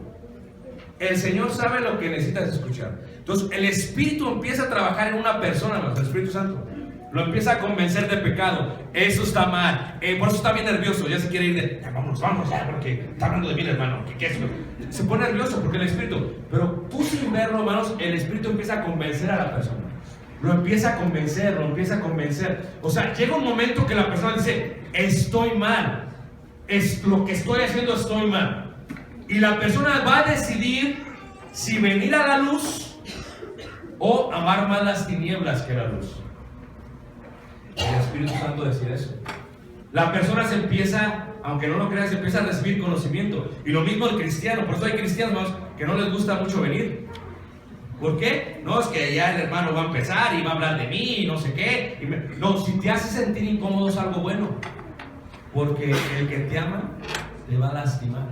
El Señor sabe lo que necesitas escuchar. Entonces el Espíritu empieza a trabajar en una persona más, el Espíritu Santo. Lo empieza a convencer de pecado. Eso está mal. Por eso está bien nervioso. Ya se quiere ir de, vamos ya, porque está hablando de mí, hermano. ¿Qué es? Se pone nervioso porque el Espíritu. Pero tú sin verlo, hermanos, el Espíritu empieza a convencer a la persona. Lo empieza a convencer. O sea, llega un momento que la persona dice, estoy mal. Es lo que estoy haciendo, estoy mal. Y la persona va a decidir si venir a la luz o amar más las tinieblas que la luz. El Espíritu Santo decide eso. La persona se empieza, aunque no lo creas, se empieza a recibir conocimiento. Y lo mismo el cristiano. Por eso hay cristianos que no les gusta mucho venir. ¿Por qué? No, es que ya el hermano va a empezar y va a hablar de mí y no sé qué. No, si te hace sentir incómodo es algo bueno. Porque el que te ama te va a lastimar.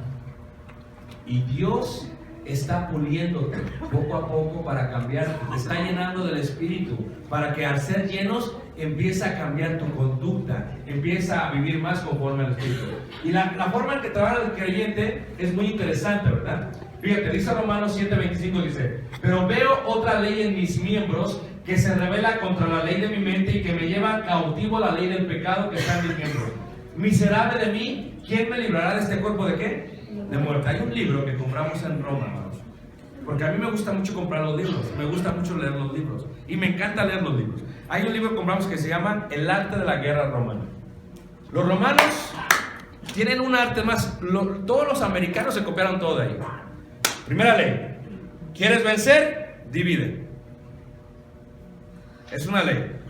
Y Dios está puliéndote poco a poco para cambiar, te está llenando del Espíritu, para que al ser llenos empieza a cambiar tu conducta, empieza a vivir más conforme al Espíritu. Y la forma en que trabaja el creyente es muy interesante, ¿verdad? Fíjate, dice Romanos 7:25, dice, pero veo otra ley en mis miembros que se revela contra la ley de mi mente y que me lleva cautivo la ley del pecado que está en mis miembros. Miserable de mí, ¿quién me librará de este cuerpo de qué? De muerte. Hay un libro que compramos en Roma, hermanos, porque a mí me gusta mucho comprar los libros, me gusta mucho leer los libros y me encanta leer los libros. Hay un libro que compramos que se llama El arte de la guerra romana. Los romanos tienen un arte más, todos los americanos se copiaron todo de ahí. Primera ley, ¿quieres vencer? Divide. Es una ley.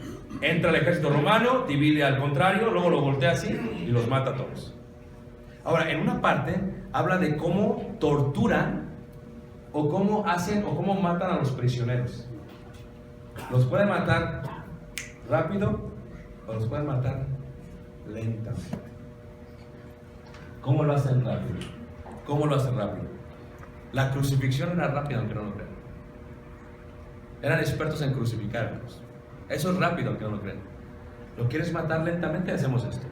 Entra el ejército romano, divide al contrario, luego lo voltea así y los mata a todos. Ahora, en una parte habla de cómo torturan o cómo hacen o cómo matan a los prisioneros. Los pueden matar rápido o los pueden matar lentamente. ¿Cómo lo hacen rápido? La crucifixión era rápida, aunque no lo crean. Eran expertos en crucificarlos. Eso es rápido, aunque no lo crean. ¿Lo quieres matar lentamente? Hacemos esto.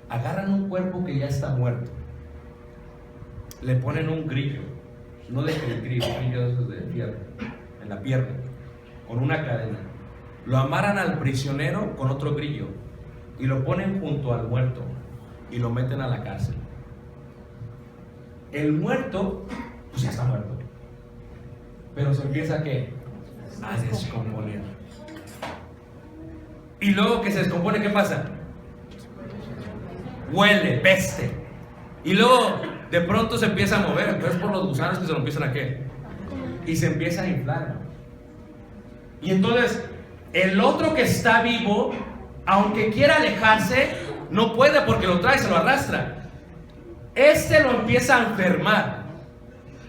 Agarran un cuerpo que ya está muerto, le ponen un grillo, no de grillo, esos de fierro, en la pierna, con una cadena, lo amarran al prisionero con otro grillo y lo ponen junto al muerto y lo meten a la cárcel. El muerto, pues ya está muerto, pero se empieza a descomponer. Y luego que se descompone, ¿qué pasa? Huele, peste. Y luego de pronto se empieza a mover. Entonces por los gusanos que se lo empiezan a ¿qué? Y se empieza a inflar. Y entonces el otro que está vivo, aunque quiera alejarse, no puede porque lo trae, se lo arrastra. Este lo empieza a enfermar.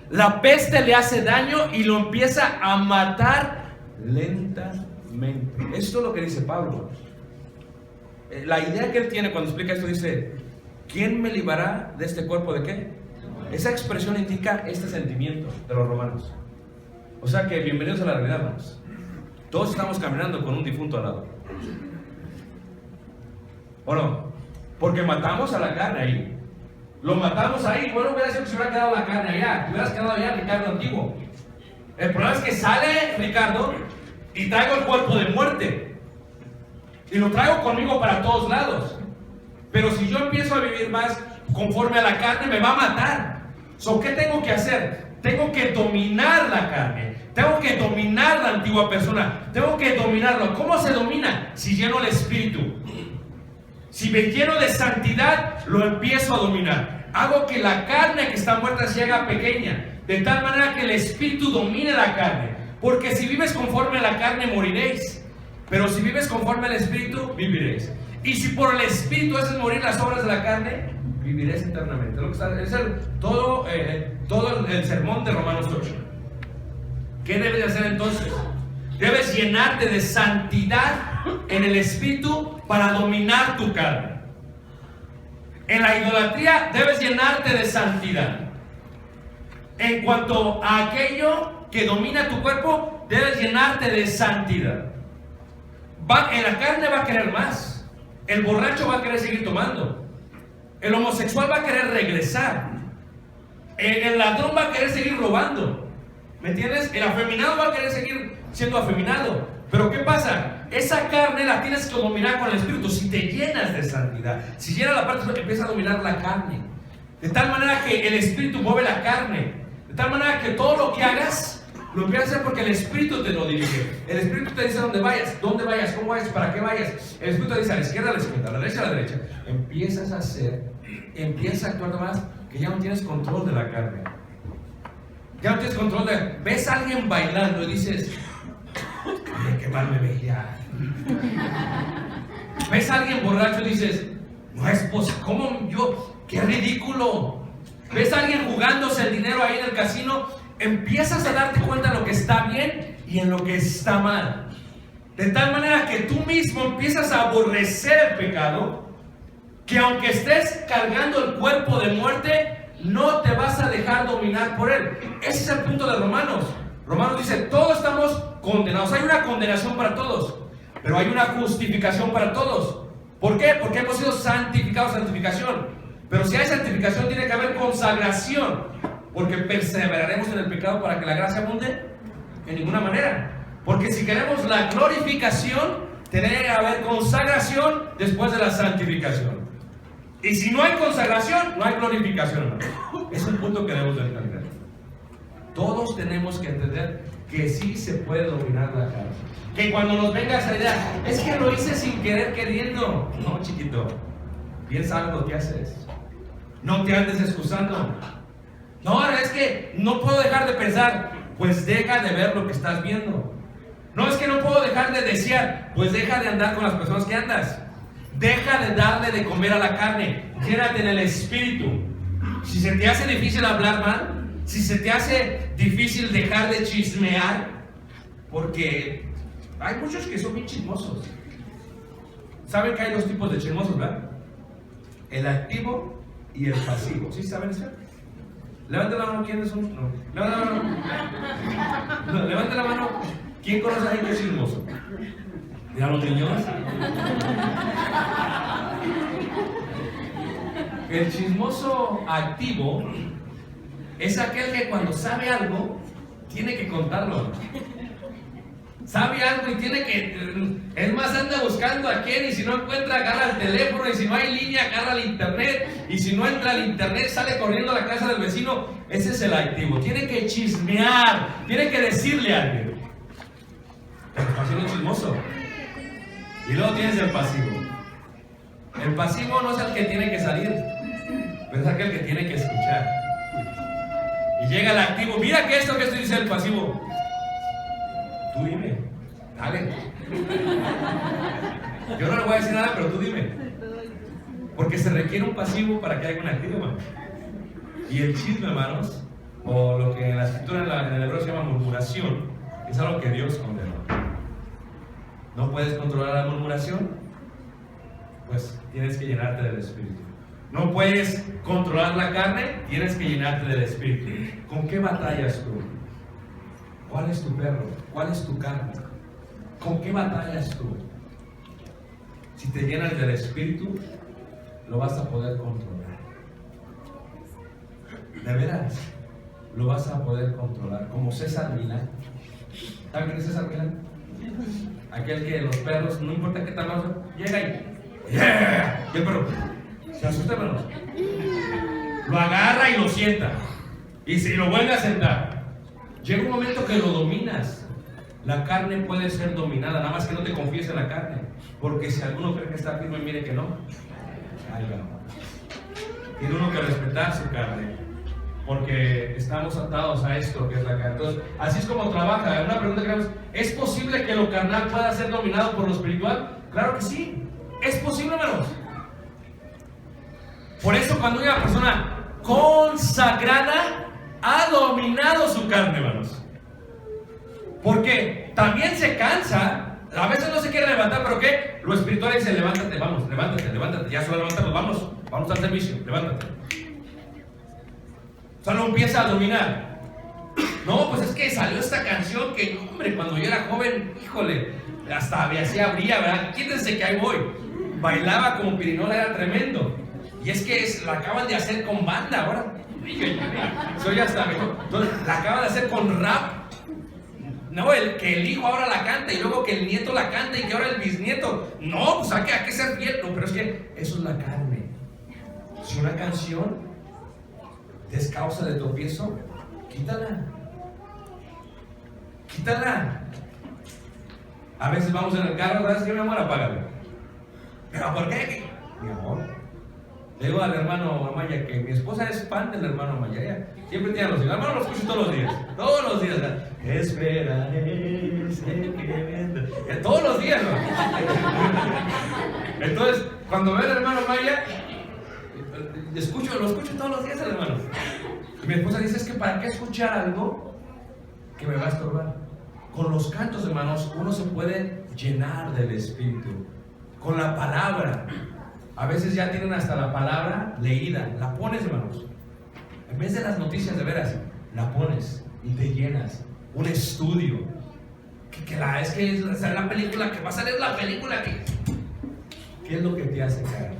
La peste le hace daño y lo empieza a matar lentamente. Esto es lo que dice Pablo. La idea que él tiene cuando explica esto dice, ¿quién me librará de este cuerpo de qué? Esa expresión indica este sentimiento de los romanos. O sea que bienvenidos a la realidad, hermanos. Todos estamos caminando con un difunto al lado. ¿O no? Porque matamos a la carne ahí. Lo matamos ahí. Bueno, hubiera sido que se hubiera quedado la carne allá. Te hubieras quedado allá, Ricardo antiguo. El problema es que sale Ricardo y traigo el cuerpo de muerte. Y lo traigo conmigo para todos lados. Pero si yo empiezo a vivir más conforme a la carne, me va a matar. ¿Qué tengo que hacer? Tengo que dominar la carne. Tengo que dominar la antigua persona. Tengo que dominarlo. ¿Cómo se domina? Si lleno el espíritu. Si me lleno de santidad, lo empiezo a dominar. Hago que la carne que está muerta se haga pequeña. De tal manera que el espíritu domine la carne. Porque si vives conforme a la carne moriréis, pero si vives conforme al Espíritu viviréis. Y si por el Espíritu haces morir las obras de la carne, viviréis eternamente. Lo que está, es todo el sermón de Romanos 8. ¿Qué debes de hacer entonces? Debes llenarte de santidad en el Espíritu para dominar tu carne. En la idolatría debes llenarte de santidad. En cuanto a aquello que domina tu cuerpo, debes llenarte de santidad. En la carne va a querer más. El borracho va a querer seguir tomando. El homosexual va a querer regresar. El ladrón va a querer seguir robando. ¿Me entiendes? El afeminado va a querer seguir siendo afeminado. Pero ¿qué pasa? Esa carne la tienes que dominar con el Espíritu. Si te llenas de santidad, si llenas la parte, empieza a dominar la carne. De tal manera que el Espíritu mueve la carne. De tal manera que todo lo que hagas, lo empiezas a hacer porque el Espíritu te lo dirige. El Espíritu te dice dónde vayas, cómo vayas, para qué vayas. El Espíritu te dice a la izquierda, a la izquierda, a la derecha, a la derecha. Empiezas a hacer, empiezas a actuar más que ya no tienes control de la carne. Ya no tienes control de... Ves a alguien bailando y dices, oye, qué mal me veía. Ves a alguien borracho y dices, no es posible, ¿cómo yo? ¡Qué ridículo! Ves a alguien jugándose el dinero ahí en el casino, empiezas a darte cuenta de lo que está bien y en lo que está mal. De tal manera que tú mismo empiezas a aborrecer el pecado, que aunque estés cargando el cuerpo de muerte, no te vas a dejar dominar por él. Ese es el punto de Romanos. Romanos dice, todos estamos condenados. Hay una condenación para todos, pero hay una justificación para todos. ¿Por qué? Porque hemos sido santificados, santificación. Pero si hay santificación, tiene que haber consagración, porque perseveraremos en el pecado para que la gracia abunde. En ninguna manera. Porque si queremos la glorificación, tiene que haber consagración después de la santificación. Y si no hay consagración, no hay glorificación. Es un punto que debemos de entender. Todos tenemos que entender que sí se puede dominar la carne. Que cuando nos venga esa idea, es que lo hice sin querer queriendo. No, chiquito, piensa algo que haces. No te andes excusando. No, es que no puedo dejar de pensar. Pues deja de ver lo que estás viendo. No, es que no puedo dejar de desear. Pues deja de andar con las personas que andas. Deja de darle de comer a la carne. Llénate en el Espíritu. Si se te hace difícil hablar mal, si se te hace difícil dejar de chismear, porque hay muchos que son bien chismosos. ¿Saben que hay dos tipos de chismosos, verdad? El activo y el pasivo. ¿Sí saben eso? Levanta la mano, ¿quién es un? No. Levanta la mano. No, levanta la mano. ¿Quién conoce a alguien que es chismoso? Mira los niños. El chismoso activo es aquel que cuando sabe algo tiene que contarlo. Sabe algo y tiene que... Es más, anda buscando a quién, y si no encuentra, agarra el teléfono, y si no hay línea, agarra el internet, y si no entra al internet, sale corriendo a la casa del vecino. Ese es el activo. Tiene que chismear, tiene que decirle a alguien. Pero el pasivo es chismoso. Y luego tienes el pasivo. El pasivo no es el que tiene que salir, pero es aquel que tiene que escuchar. Y llega el activo. Mira que esto dice el pasivo. Tú dime, dale. Yo no le voy a decir nada, pero tú dime. Porque se requiere un pasivo para que haya un activo, hermano. Y el chisme, hermanos, o lo que en la escritura en el hebreo se llama murmuración, es algo que Dios condena. ¿No puedes controlar la murmuración? Pues tienes que llenarte del Espíritu. ¿No puedes controlar la carne? Tienes que llenarte del Espíritu. ¿Con qué batallas tú? ¿Cuál es tu perro? ¿Cuál es tu carne? ¿Con qué batallas tú? Si te llenas del Espíritu, lo vas a poder controlar. De veras, lo vas a poder controlar. Como César Milán. ¿Saben quién es César Milán? Aquel que los perros, no importa qué tamaño, llega y ¡yeah! Y el perro se asusta, hermanos. Lo agarra y lo sienta. Y se lo vuelve a sentar. Llega un momento que lo dominas. La carne puede ser dominada, nada más que no te confíes en la carne. Porque si alguno cree que está firme, mire que no. Ahí va. Tiene uno que respetar su carne. porque estamos atados a esto que es la carne. Entonces, así es como trabaja. Una pregunta que tenemos: ¿es posible que lo carnal pueda ser dominado por lo espiritual? Claro que sí, es posible, hermanos. Por eso cuando una persona consagrada ha dominado su carne, hermanos, porque también se cansa, a veces no se quiere levantar, pero ¿qué? Lo espiritual dice: levántate, vamos, levántate, ya solo levántanos, vamos al servicio, levántate. Solo empieza a dominar. No, pues es que salió esta canción que, hombre, cuando yo era joven, híjole, hasta me hacía abría, ¿verdad? Quítense que ahí voy. Bailaba como pirinola, era tremendo. Y es que la acaban de hacer con banda ahora. Soy hasta mejor. Entonces, la acaban de hacer con rap. No, que el hijo ahora la canta y luego que el nieto la canta y que ahora el bisnieto. No, pues hay que ser fiel. No, pero es que eso es la carne. Si una canción es causa de tropiezo, quítala. Quítala. A veces vamos en el carro, ¿sabes qué, mi amor? Apágalo. ¿Pero por qué? Mi amor, le digo al hermano Amaya que mi esposa es fan del hermano Amaya. Ella siempre tiene los hijos. Hermano, lo escucho todos los días. Todos los días. Esperaré. Todos los días, ¿no? Entonces, cuando ve al hermano Amaya, lo escucho todos los días al hermano. Y mi esposa dice: es que ¿para qué escuchar algo que me va a estorbar? Con los cantos, hermanos, uno se puede llenar del Espíritu. Con la palabra. A veces ya tienen hasta la palabra leída. La pones, hermanos. En vez de las noticias de veras, la pones y te llenas. Un estudio. Es la película, que va a salir la película que... ¿Qué es lo que te hace caer?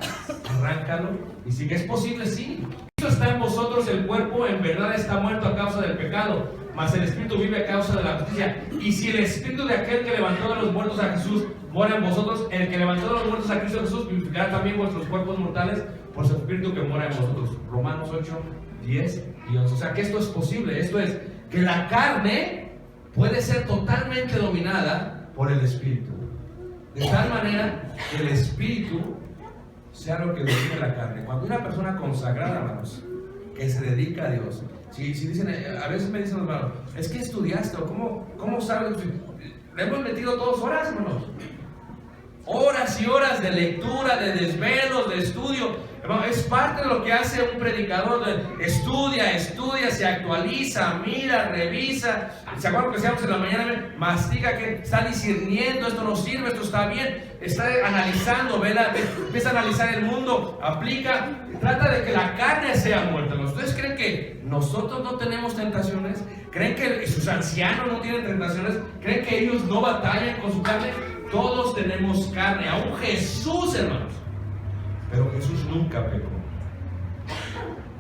Arráncalo y si es posible, sí. Cristo está en vosotros, el cuerpo en verdad está muerto a causa del pecado, mas el espíritu vive a causa de la justicia. Y si el espíritu de aquel que levantó de los muertos a Jesús mora en vosotros, el que levantó de los muertos a Cristo Jesús vivificará también vuestros cuerpos mortales por su espíritu que mora en vosotros. Romanos 8, 10 y 11. O sea que esto es posible. Esto es que la carne puede ser totalmente dominada por el espíritu, de tal manera que el espíritu sea lo que domine la carne. Cuando una persona consagrada, hermanos, que se dedica a Dios, si dicen, a veces me dicen los hermanos: es que estudiaste, o ¿cómo sabes? Le hemos metido 2 horas, hermanos. Horas y horas de lectura, de desvelos, de estudio. Hermano, es parte de lo que hace un predicador. Estudia, se actualiza, mira, revisa. ¿Se acuerdan que decíamos en la mañana? Mastiga, que está discerniendo, esto no sirve, esto está bien. Está analizando, empieza a analizar el mundo, aplica, trata de que la carne sea muerta. ¿Ustedes creen que nosotros no tenemos tentaciones? ¿Creen que sus ancianos no tienen tentaciones? ¿Creen que ellos no batallan con su carne? Todos tenemos carne, aún Jesús, hermanos. Pero Jesús nunca pecó.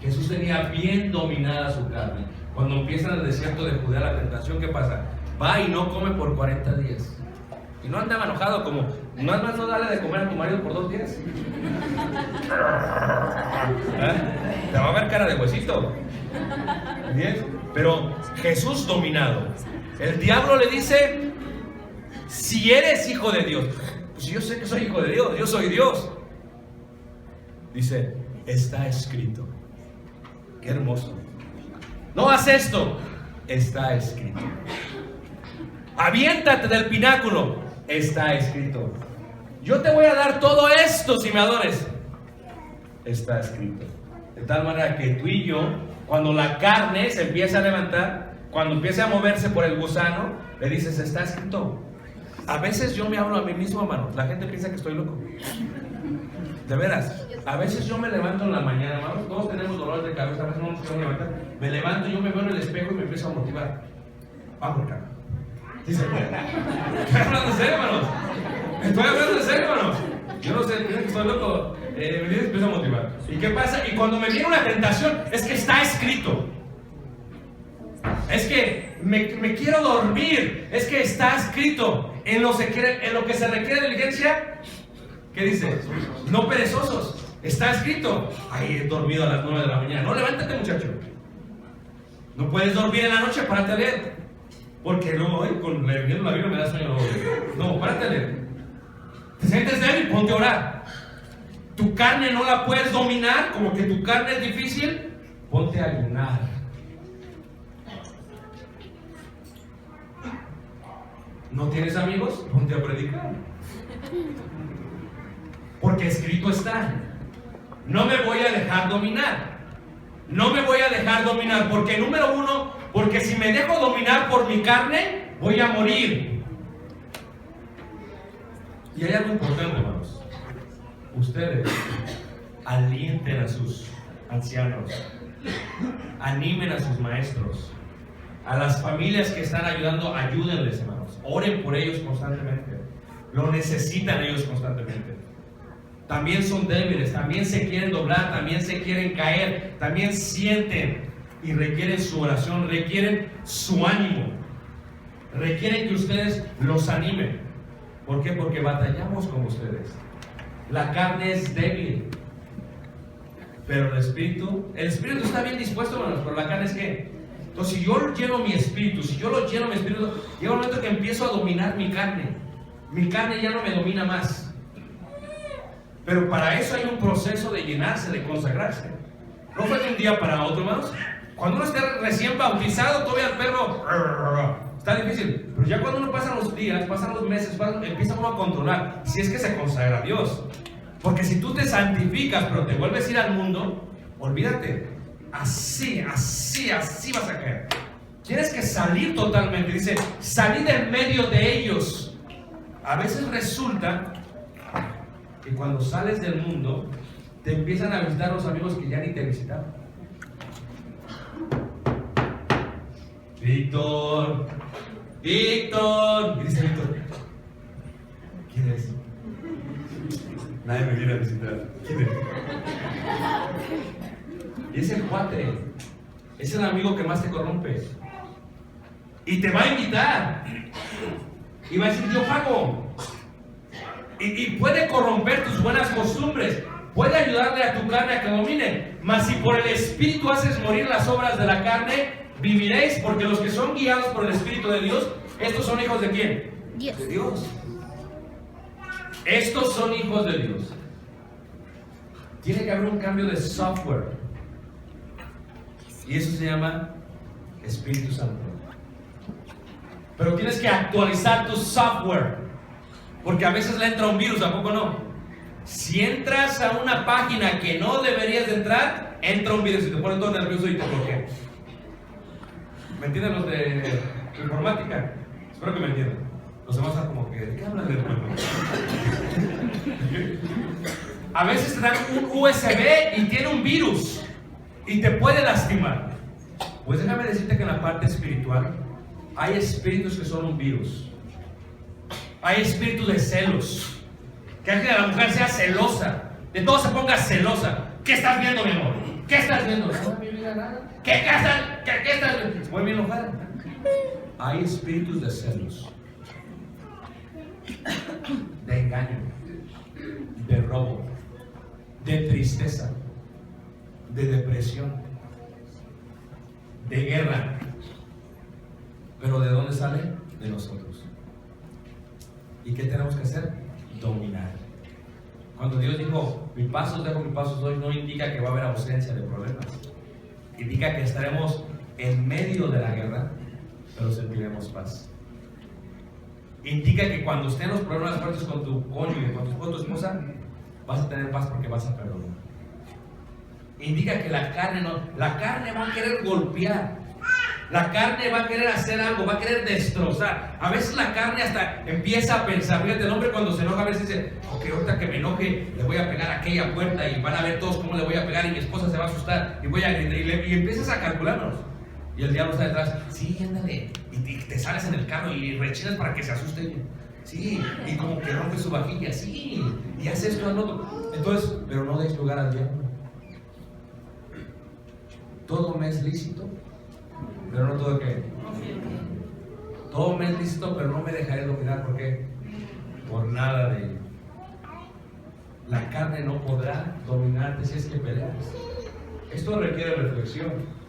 Jesús tenía bien dominada su carne. Cuando empieza en el desierto de Judea la tentación, ¿qué pasa? Va y no come por 40 días. Y no andaba enojado como, no es más no darle de comer a tu marido por 2 días. Te va a ver cara de huesito. ¿Bien? Pero Jesús dominado. El diablo le dice: si eres hijo de Dios. Pues yo sé que soy hijo de Dios, yo soy Dios. Dice: está escrito. Qué hermoso. No haz esto. Está escrito. Aviéntate del pináculo. Está escrito. Yo te voy a dar todo esto si me adores. Está escrito. De tal manera que tú y yo, cuando la carne se empieza a levantar, cuando empieza a moverse por el gusano, le dices: está escrito. A veces yo me hablo a mí mismo, hermano. La gente piensa que estoy loco. De veras. A veces yo me levanto en la mañana, hermano. Todos tenemos dolores de cabeza. A veces no nos podemos levantar. Me levanto, yo me veo en el espejo y me empiezo a motivar. Vamos, cara. Sí se puede. Estoy hablando en serio, hermanos. Estoy hablando en serio, hermanos. Yo no sé, piensan que estoy loco. Me empiezo a motivar. ¿Y qué pasa? Y cuando me viene una tentación, es que está escrito. Es que me quiero dormir. Es que está escrito. En lo que se requiere diligencia, ¿qué dice? No perezosos. Está escrito. Ay, he dormido a las 9 de la mañana. No, levántate, muchacho. No puedes dormir en la noche, párate a leer. Porque luego, con leyendo la Biblia me da sueño. No, párate a leer. Te sientes débil, ponte a orar. Tu carne no la puedes dominar, como que tu carne es difícil. ponte a ayunar. ¿No tienes amigos? Ponte a predicar. Porque escrito está: no me voy a dejar dominar. No me voy a dejar dominar. Porque número uno, porque si me dejo dominar por mi carne, voy a morir. Y hay algo importante, hermanos. Ustedes alienten a sus ancianos, animen a sus maestros, a las familias que están ayudando, ayúdenles, hermanos. Oren por ellos constantemente. Lo necesitan ellos constantemente. También son débiles, también se quieren doblar, también se quieren caer, también sienten y requieren su oración, requieren su ánimo, requieren que ustedes los animen. ¿Por qué? Porque batallamos con ustedes. La carne es débil, pero el espíritu está bien dispuesto, hermanos, pero la carne es ¿qué? Entonces, si yo lleno mi espíritu, llega un momento que empiezo a dominar mi carne ya no me domina más. Pero para eso hay un proceso de llenarse, de consagrarse. No fue de un día para otro, hermanos. Cuando uno está recién bautizado, todavía el perro está difícil. Pero ya cuando uno pasa los días, pasan los meses, empieza uno a controlar. Si es que se consagra a Dios. Porque si tú te santificas, pero te vuelves a ir al mundo, olvídate. Así vas a caer. Tienes que salir totalmente. Dice, salí del medio de ellos. A veces resulta que cuando sales del mundo, te empiezan a visitar los amigos que ya ni te visitaban. Víctor. Y dice Víctor, ¿quién es? Nadie me viene a visitar. ¿Quién es? Y es el cuate, es el amigo que más te corrompe. Y te va a invitar. Y va a decir, yo pago. Y puede corromper tus buenas costumbres. Puede ayudarle a tu carne a que domine. Mas si por el Espíritu haces morir las obras de la carne, viviréis. Porque los que son guiados por el Espíritu de Dios, estos son hijos de ¿quién? Dios. De Dios. Estos son hijos de Dios. Tiene que haber un cambio de software. Y eso se llama Espíritu Santo. Pero tienes que actualizar tu software. Porque a veces le entra un virus, ¿a poco no? Si entras a una página que no deberías de entrar, entra un virus y te pone todo nervioso y te bloquea. ¿Me entienden los de informática? Espero que me entiendan. Los demás están como que, ¿de qué hablan de informática? A veces te dan un USB y tiene un virus y te puede lastimar. Pues déjame decirte que en la parte espiritual hay espíritus que son un virus. Hay espíritus de celos. Que hace que la mujer sea celosa. De todo se ponga celosa. ¿Qué estás viendo, mi amor? ¿Qué estás viendo? No, mi vida, nada. ¿Qué estás viendo? Muy bien enojada. Hay espíritus de celos, de engaño, de robo, de tristeza, de depresión, de guerra. ¿Pero de dónde sale? De nosotros. ¿Y qué tenemos que hacer? Dominar. Cuando Dios dijo, mi paso os dejo, mi paso os doy, no indica que va a haber ausencia de problemas. Indica que estaremos en medio de la guerra, pero sentiremos paz. Indica que cuando estén los problemas fuertes con tu cónyuge, con tu esposa, vas a tener paz porque vas a perdonar. Indica que la carne va a querer golpear. La carne va a querer hacer algo, va a querer destrozar. A veces la carne hasta empieza a pensar. Fíjate, el hombre cuando se enoja a veces dice, ok, ahorita que me enoje le voy a pegar a aquella puerta y van a ver todos cómo le voy a pegar y mi esposa se va a asustar y voy a gritar y empiezas a calcularnos. Y el diablo está detrás, sí, ándale, y te sales en el carro y rechinas para que se asuste. Sí, y como que rompe su vajilla, sí, y hace esto al otro. Entonces, pero no deis lugar al diablo. Todo me es lícito, pero no todo que. Todo me es lícito, pero no me dejaré dominar. ¿Por qué? Por nada de ello. La carne no podrá dominarte si es que peleas. Esto requiere reflexión.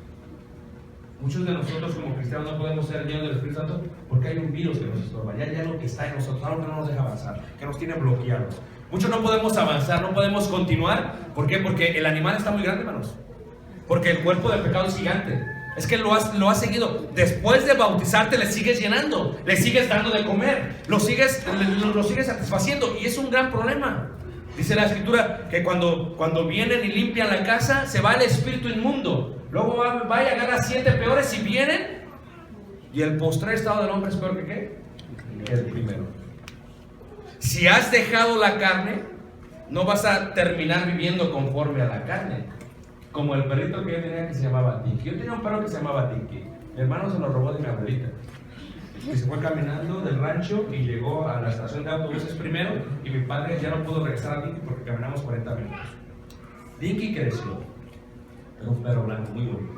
Muchos de nosotros como cristianos no podemos ser llenos del Espíritu Santo porque hay un virus que nos estorba. Ya hay algo que está en nosotros, algo que no nos deja avanzar, que nos tiene bloqueados. Muchos no podemos avanzar, no podemos continuar. ¿Por qué? Porque el animal está muy grande, hermanos. Porque el cuerpo del pecado es gigante. Es que lo has seguido. Después de bautizarte le sigues llenando, le sigues dando de comer, lo sigues satisfaciendo, y es un gran problema. Dice la Escritura que cuando vienen y limpian la casa, se va el espíritu inmundo. Luego va y agarra 7 peores y vienen, y el postrer estado del hombre es peor que ¿qué? Que el primero. Si has dejado la carne, no vas a terminar viviendo conforme a la carne. Como el perrito que yo tenía que se llamaba Tinky. Yo tenía un perro que se llamaba Tinky. Mi hermano se lo robó de mi abuelita. Y se fue caminando del rancho y llegó a la estación de autobuses primero. Y mi padre ya no pudo regresar a Tinky porque caminamos 40 minutos. Tinky creció. Era un perro blanco muy bonito.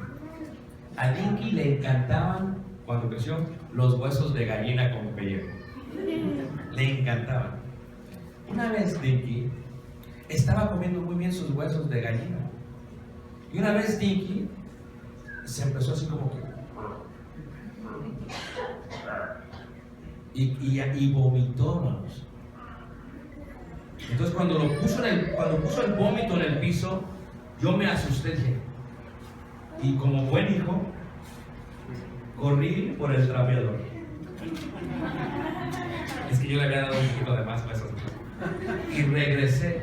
A Tinky le encantaban, cuando creció, los huesos de gallina con pellejo. Le encantaban. Una vez Tinky estaba comiendo muy bien sus huesos de gallina. Y una vez Tinky se empezó así como que y vomitó, hermanos. Entonces cuando puso el vómito en el piso, yo me asusté. Y como buen hijo, corrí por el trapeador. Es que yo le había dado un poquito de más huesos. Y regresé.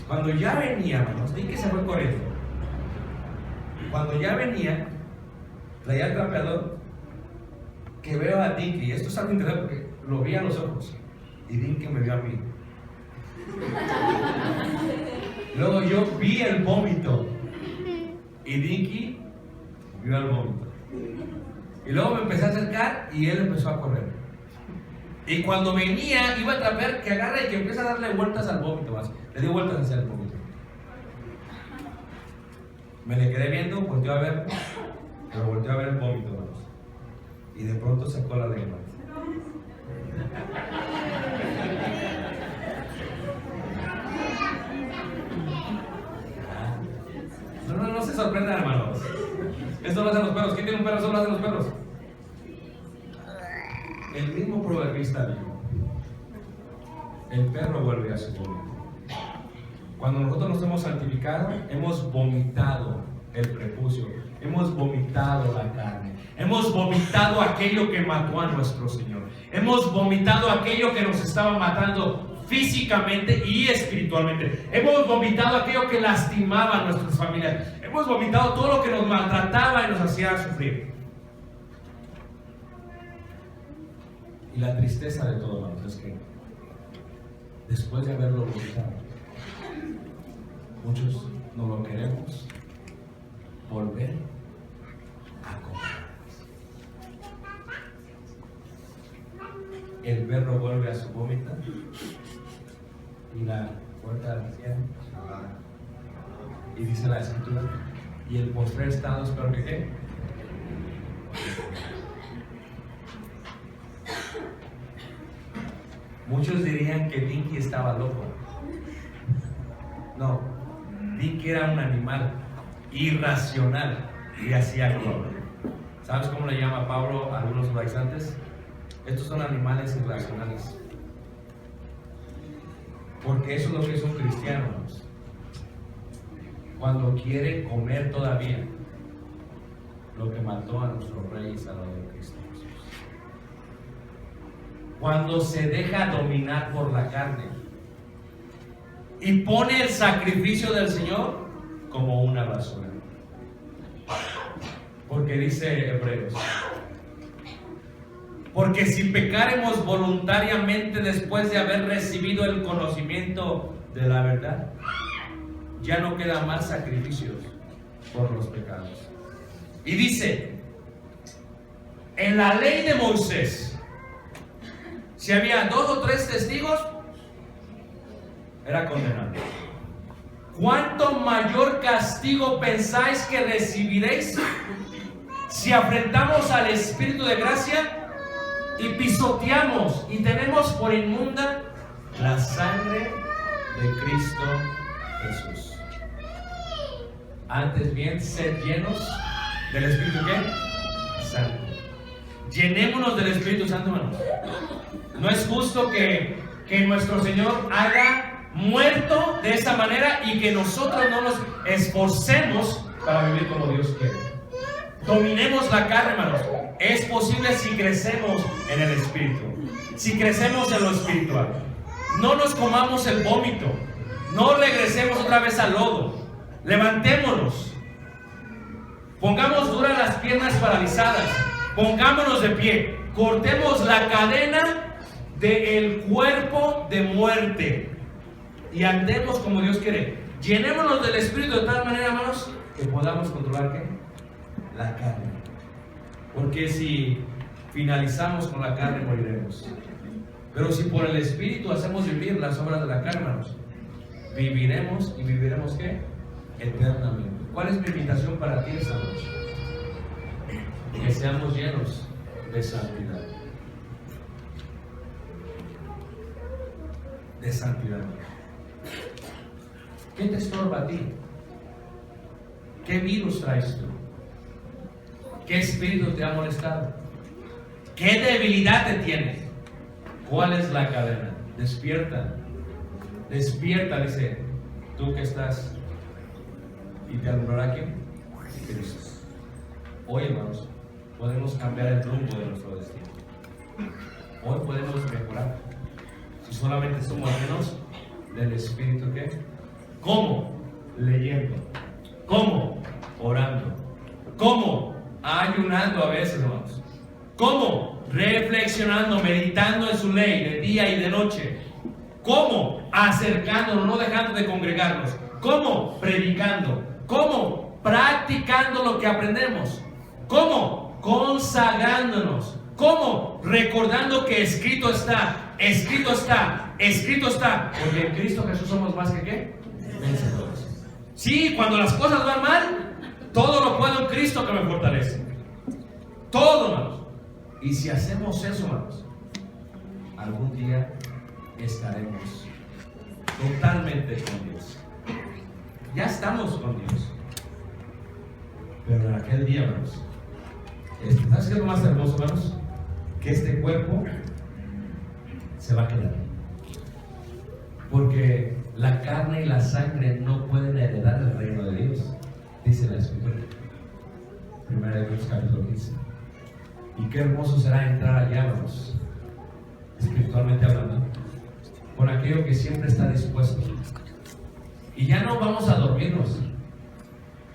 Cuando ya venía, hermanos, Tinky se fue corriendo. Cuando ya venía, traía el trapeador, que veo a Tinky, y esto es algo interesante porque lo vi a los ojos, y Tinky me vio a mí. Luego yo vi el vómito, y Tinky vio el vómito. Y luego me empecé a acercar, y él empezó a correr. Y cuando venía, iba a trapear, que agarra y que empieza a darle vueltas al vómito más. Le dio vueltas hacia el vómito. Me le quedé viendo, volteó a ver, pero volteó a ver el vómito, hermanos. Y de pronto sacó la lengua. No se sorprendan, hermanos. Esto lo hacen los perros. ¿Quién tiene un perro? Eso lo hacen los perros. El mismo proverbista dijo: el perro vuelve a su vómito. Cuando nosotros nos hemos santificado, hemos vomitado el prepucio, hemos vomitado la carne, hemos vomitado aquello que mató a nuestro Señor, hemos vomitado aquello que nos estaba matando físicamente y espiritualmente, hemos vomitado aquello que lastimaba a nuestras familias, hemos vomitado todo lo que nos maltrataba y nos hacía sufrir. Y la tristeza de todo, hermanos, es que después de haberlo vomitado, muchos no lo queremos volver a comer. El perro vuelve a su vómito y la puerta de la tierra. Y dice la Escritura: y el postrer estado es peor que ¿qué? Muchos dirían que Tinky estaba loco. No, Tinky era un animal irracional y hacía color. ¿Sabes cómo le llama Pablo a algunos judaizantes? Estos son animales irracionales. Porque eso es lo que es un cristiano. Cuando quiere comer todavía lo que mató a nuestro Rey y Salvador Cristo Jesús. Cuando se deja dominar por la carne y pone el sacrificio del Señor como una basura. Porque dice Hebreos: porque si pecaremos voluntariamente después de haber recibido el conocimiento de la verdad, ya no queda más sacrificios por los pecados. Y dice: en la ley de Moisés, si había 2 o 3 testigos, era condenado. ¿Cuánto mayor castigo pensáis que recibiréis si afrentamos al Espíritu de gracia y pisoteamos y tenemos por inmunda la sangre de Cristo Jesús? Antes bien, sed llenos del Espíritu ¿qué? Santo. Llenémonos del Espíritu Santo, hermanos. No es justo que nuestro Señor haya muerto de esa manera y que nosotros no nos esforcemos para vivir como Dios quiere. Dominemos la carne, hermanos. Es posible si crecemos en el Espíritu, si crecemos en lo espiritual. No nos comamos el vómito, no regresemos otra vez al lodo. Levantémonos, pongamos duras las piernas paralizadas, pongámonos de pie, cortemos la cadena del cuerpo de muerte y andemos como Dios quiere. Llenémonos del Espíritu de tal manera, hermanos, que podamos controlar ¿qué? La carne. Porque si finalizamos con la carne, moriremos. Pero si por el Espíritu hacemos vivir las obras de la carne, hermanos, viviremos y viviremos ¿qué? Eternamente. ¿Cuál es mi invitación para ti esta noche? Que seamos llenos de santidad. De santidad. ¿Qué te estorba a ti? ¿Qué virus traes tú? ¿Qué espíritu te ha molestado? ¿Qué debilidad te tiene? ¿Cuál es la cadena? Despierta. Despierta, dice, tú que estás. ¿Y te alumbrará quién? Cristo. Hoy, hermanos, podemos cambiar el rumbo de nuestro destino. Hoy podemos mejorar. Si solamente somos llenos del Espíritu, ¿qué? ¿Cómo? Leyendo. ¿Cómo? Orando. ¿Cómo? Ayunando a veces, hermanos. ¿Cómo? Reflexionando, meditando en su ley de día y de noche. ¿Cómo? Acercándonos, no dejando de congregarnos. ¿Cómo? Predicando. ¿Cómo? Practicando lo que aprendemos. ¿Cómo? Consagrándonos. ¿Cómo? Recordando que escrito está, escrito está, escrito está. Porque en Cristo Jesús somos más que ¿qué? Vencedores. Sí, cuando las cosas van mal, todo lo puedo en Cristo que me fortalece. Todo, hermanos. Y si hacemos eso, hermanos, algún día estaremos totalmente con Dios. Ya estamos con Dios. Pero en aquel día, hermanos, ¿sabes qué es lo más hermoso, hermanos? Que este cuerpo se va a quedar. Porque la carne y la sangre no pueden heredar el reino de Dios, dice la Escritura. 1 Corintios capítulo 15. Y qué hermoso será entrar allá, hermanos, espiritualmente hablando, con aquello que siempre está dispuesto. Y ya no vamos a dormirnos,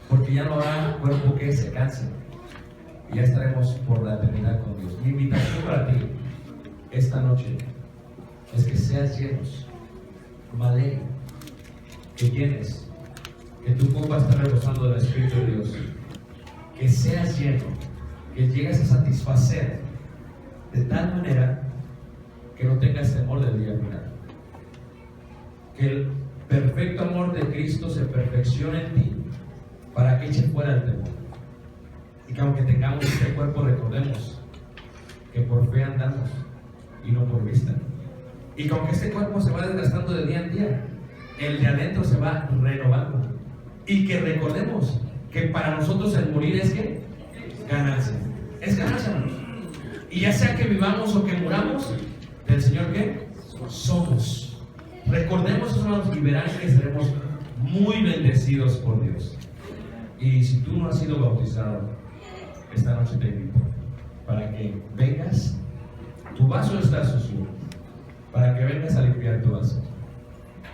porque ya no habrá cuerpo que se canse. Y ya estaremos por la eternidad con Dios. Mi invitación para ti esta noche es que seas llenos, vale, que llenes, que tu copa esté rebosando del Espíritu de Dios, que seas lleno, que llegues a satisfacer de tal manera que no tengas temor del día final. Que el perfecto amor de Cristo se perfeccione en ti para que eche fuera el temor. Y que aunque tengamos este cuerpo, recordemos que por fe andamos y no por vista. Y que aunque este cuerpo se va desgastando de día en día, el de adentro se va renovando. Y que recordemos que para nosotros el morir es ¿qué? Ganancia. Es ganancia, hermanos. Y ya sea que vivamos o que muramos, del Señor ¿qué? Somos. Recordemos eso, hermanos, y verán que seremos muy bendecidos por Dios. Y si tú no has sido bautizado, esta noche te invito para que vengas. Tu vaso está sucio, para que vengas a limpiar tu vaso.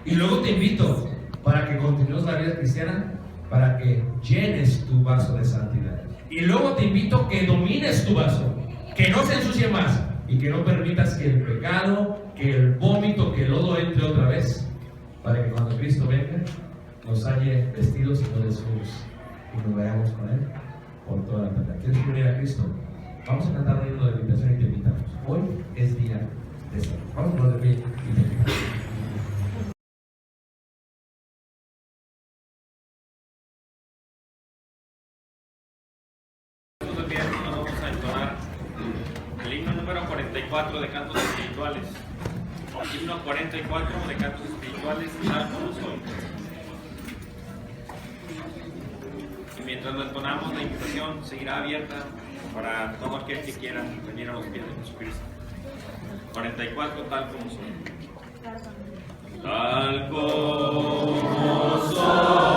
Y luego te invito para que continúes la vida cristiana, para que llenes tu vaso de santidad. Y luego te invito que domines tu vaso, que no se ensucie más y que no permitas que el pecado, que el vómito, que el lodo entre otra vez, para que cuando Cristo venga nos halle vestidos y no desnudos y nos veamos con Él por toda la eternidad. ¿Quieres unir a Cristo? Vamos a cantar un himno de invitación y te invitamos. Hoy es día de ser. Vamos a poner de pie y te invitamos. Nos vamos a entonar el himno número 44 de cantos espirituales. Himno 44 de cantos espirituales, tal como soy. Y mientras lo entonamos, la invitación seguirá abierta para todo aquel que quiera venir a los pies de Jesucristo. 44, tal como soy. Tal como soy.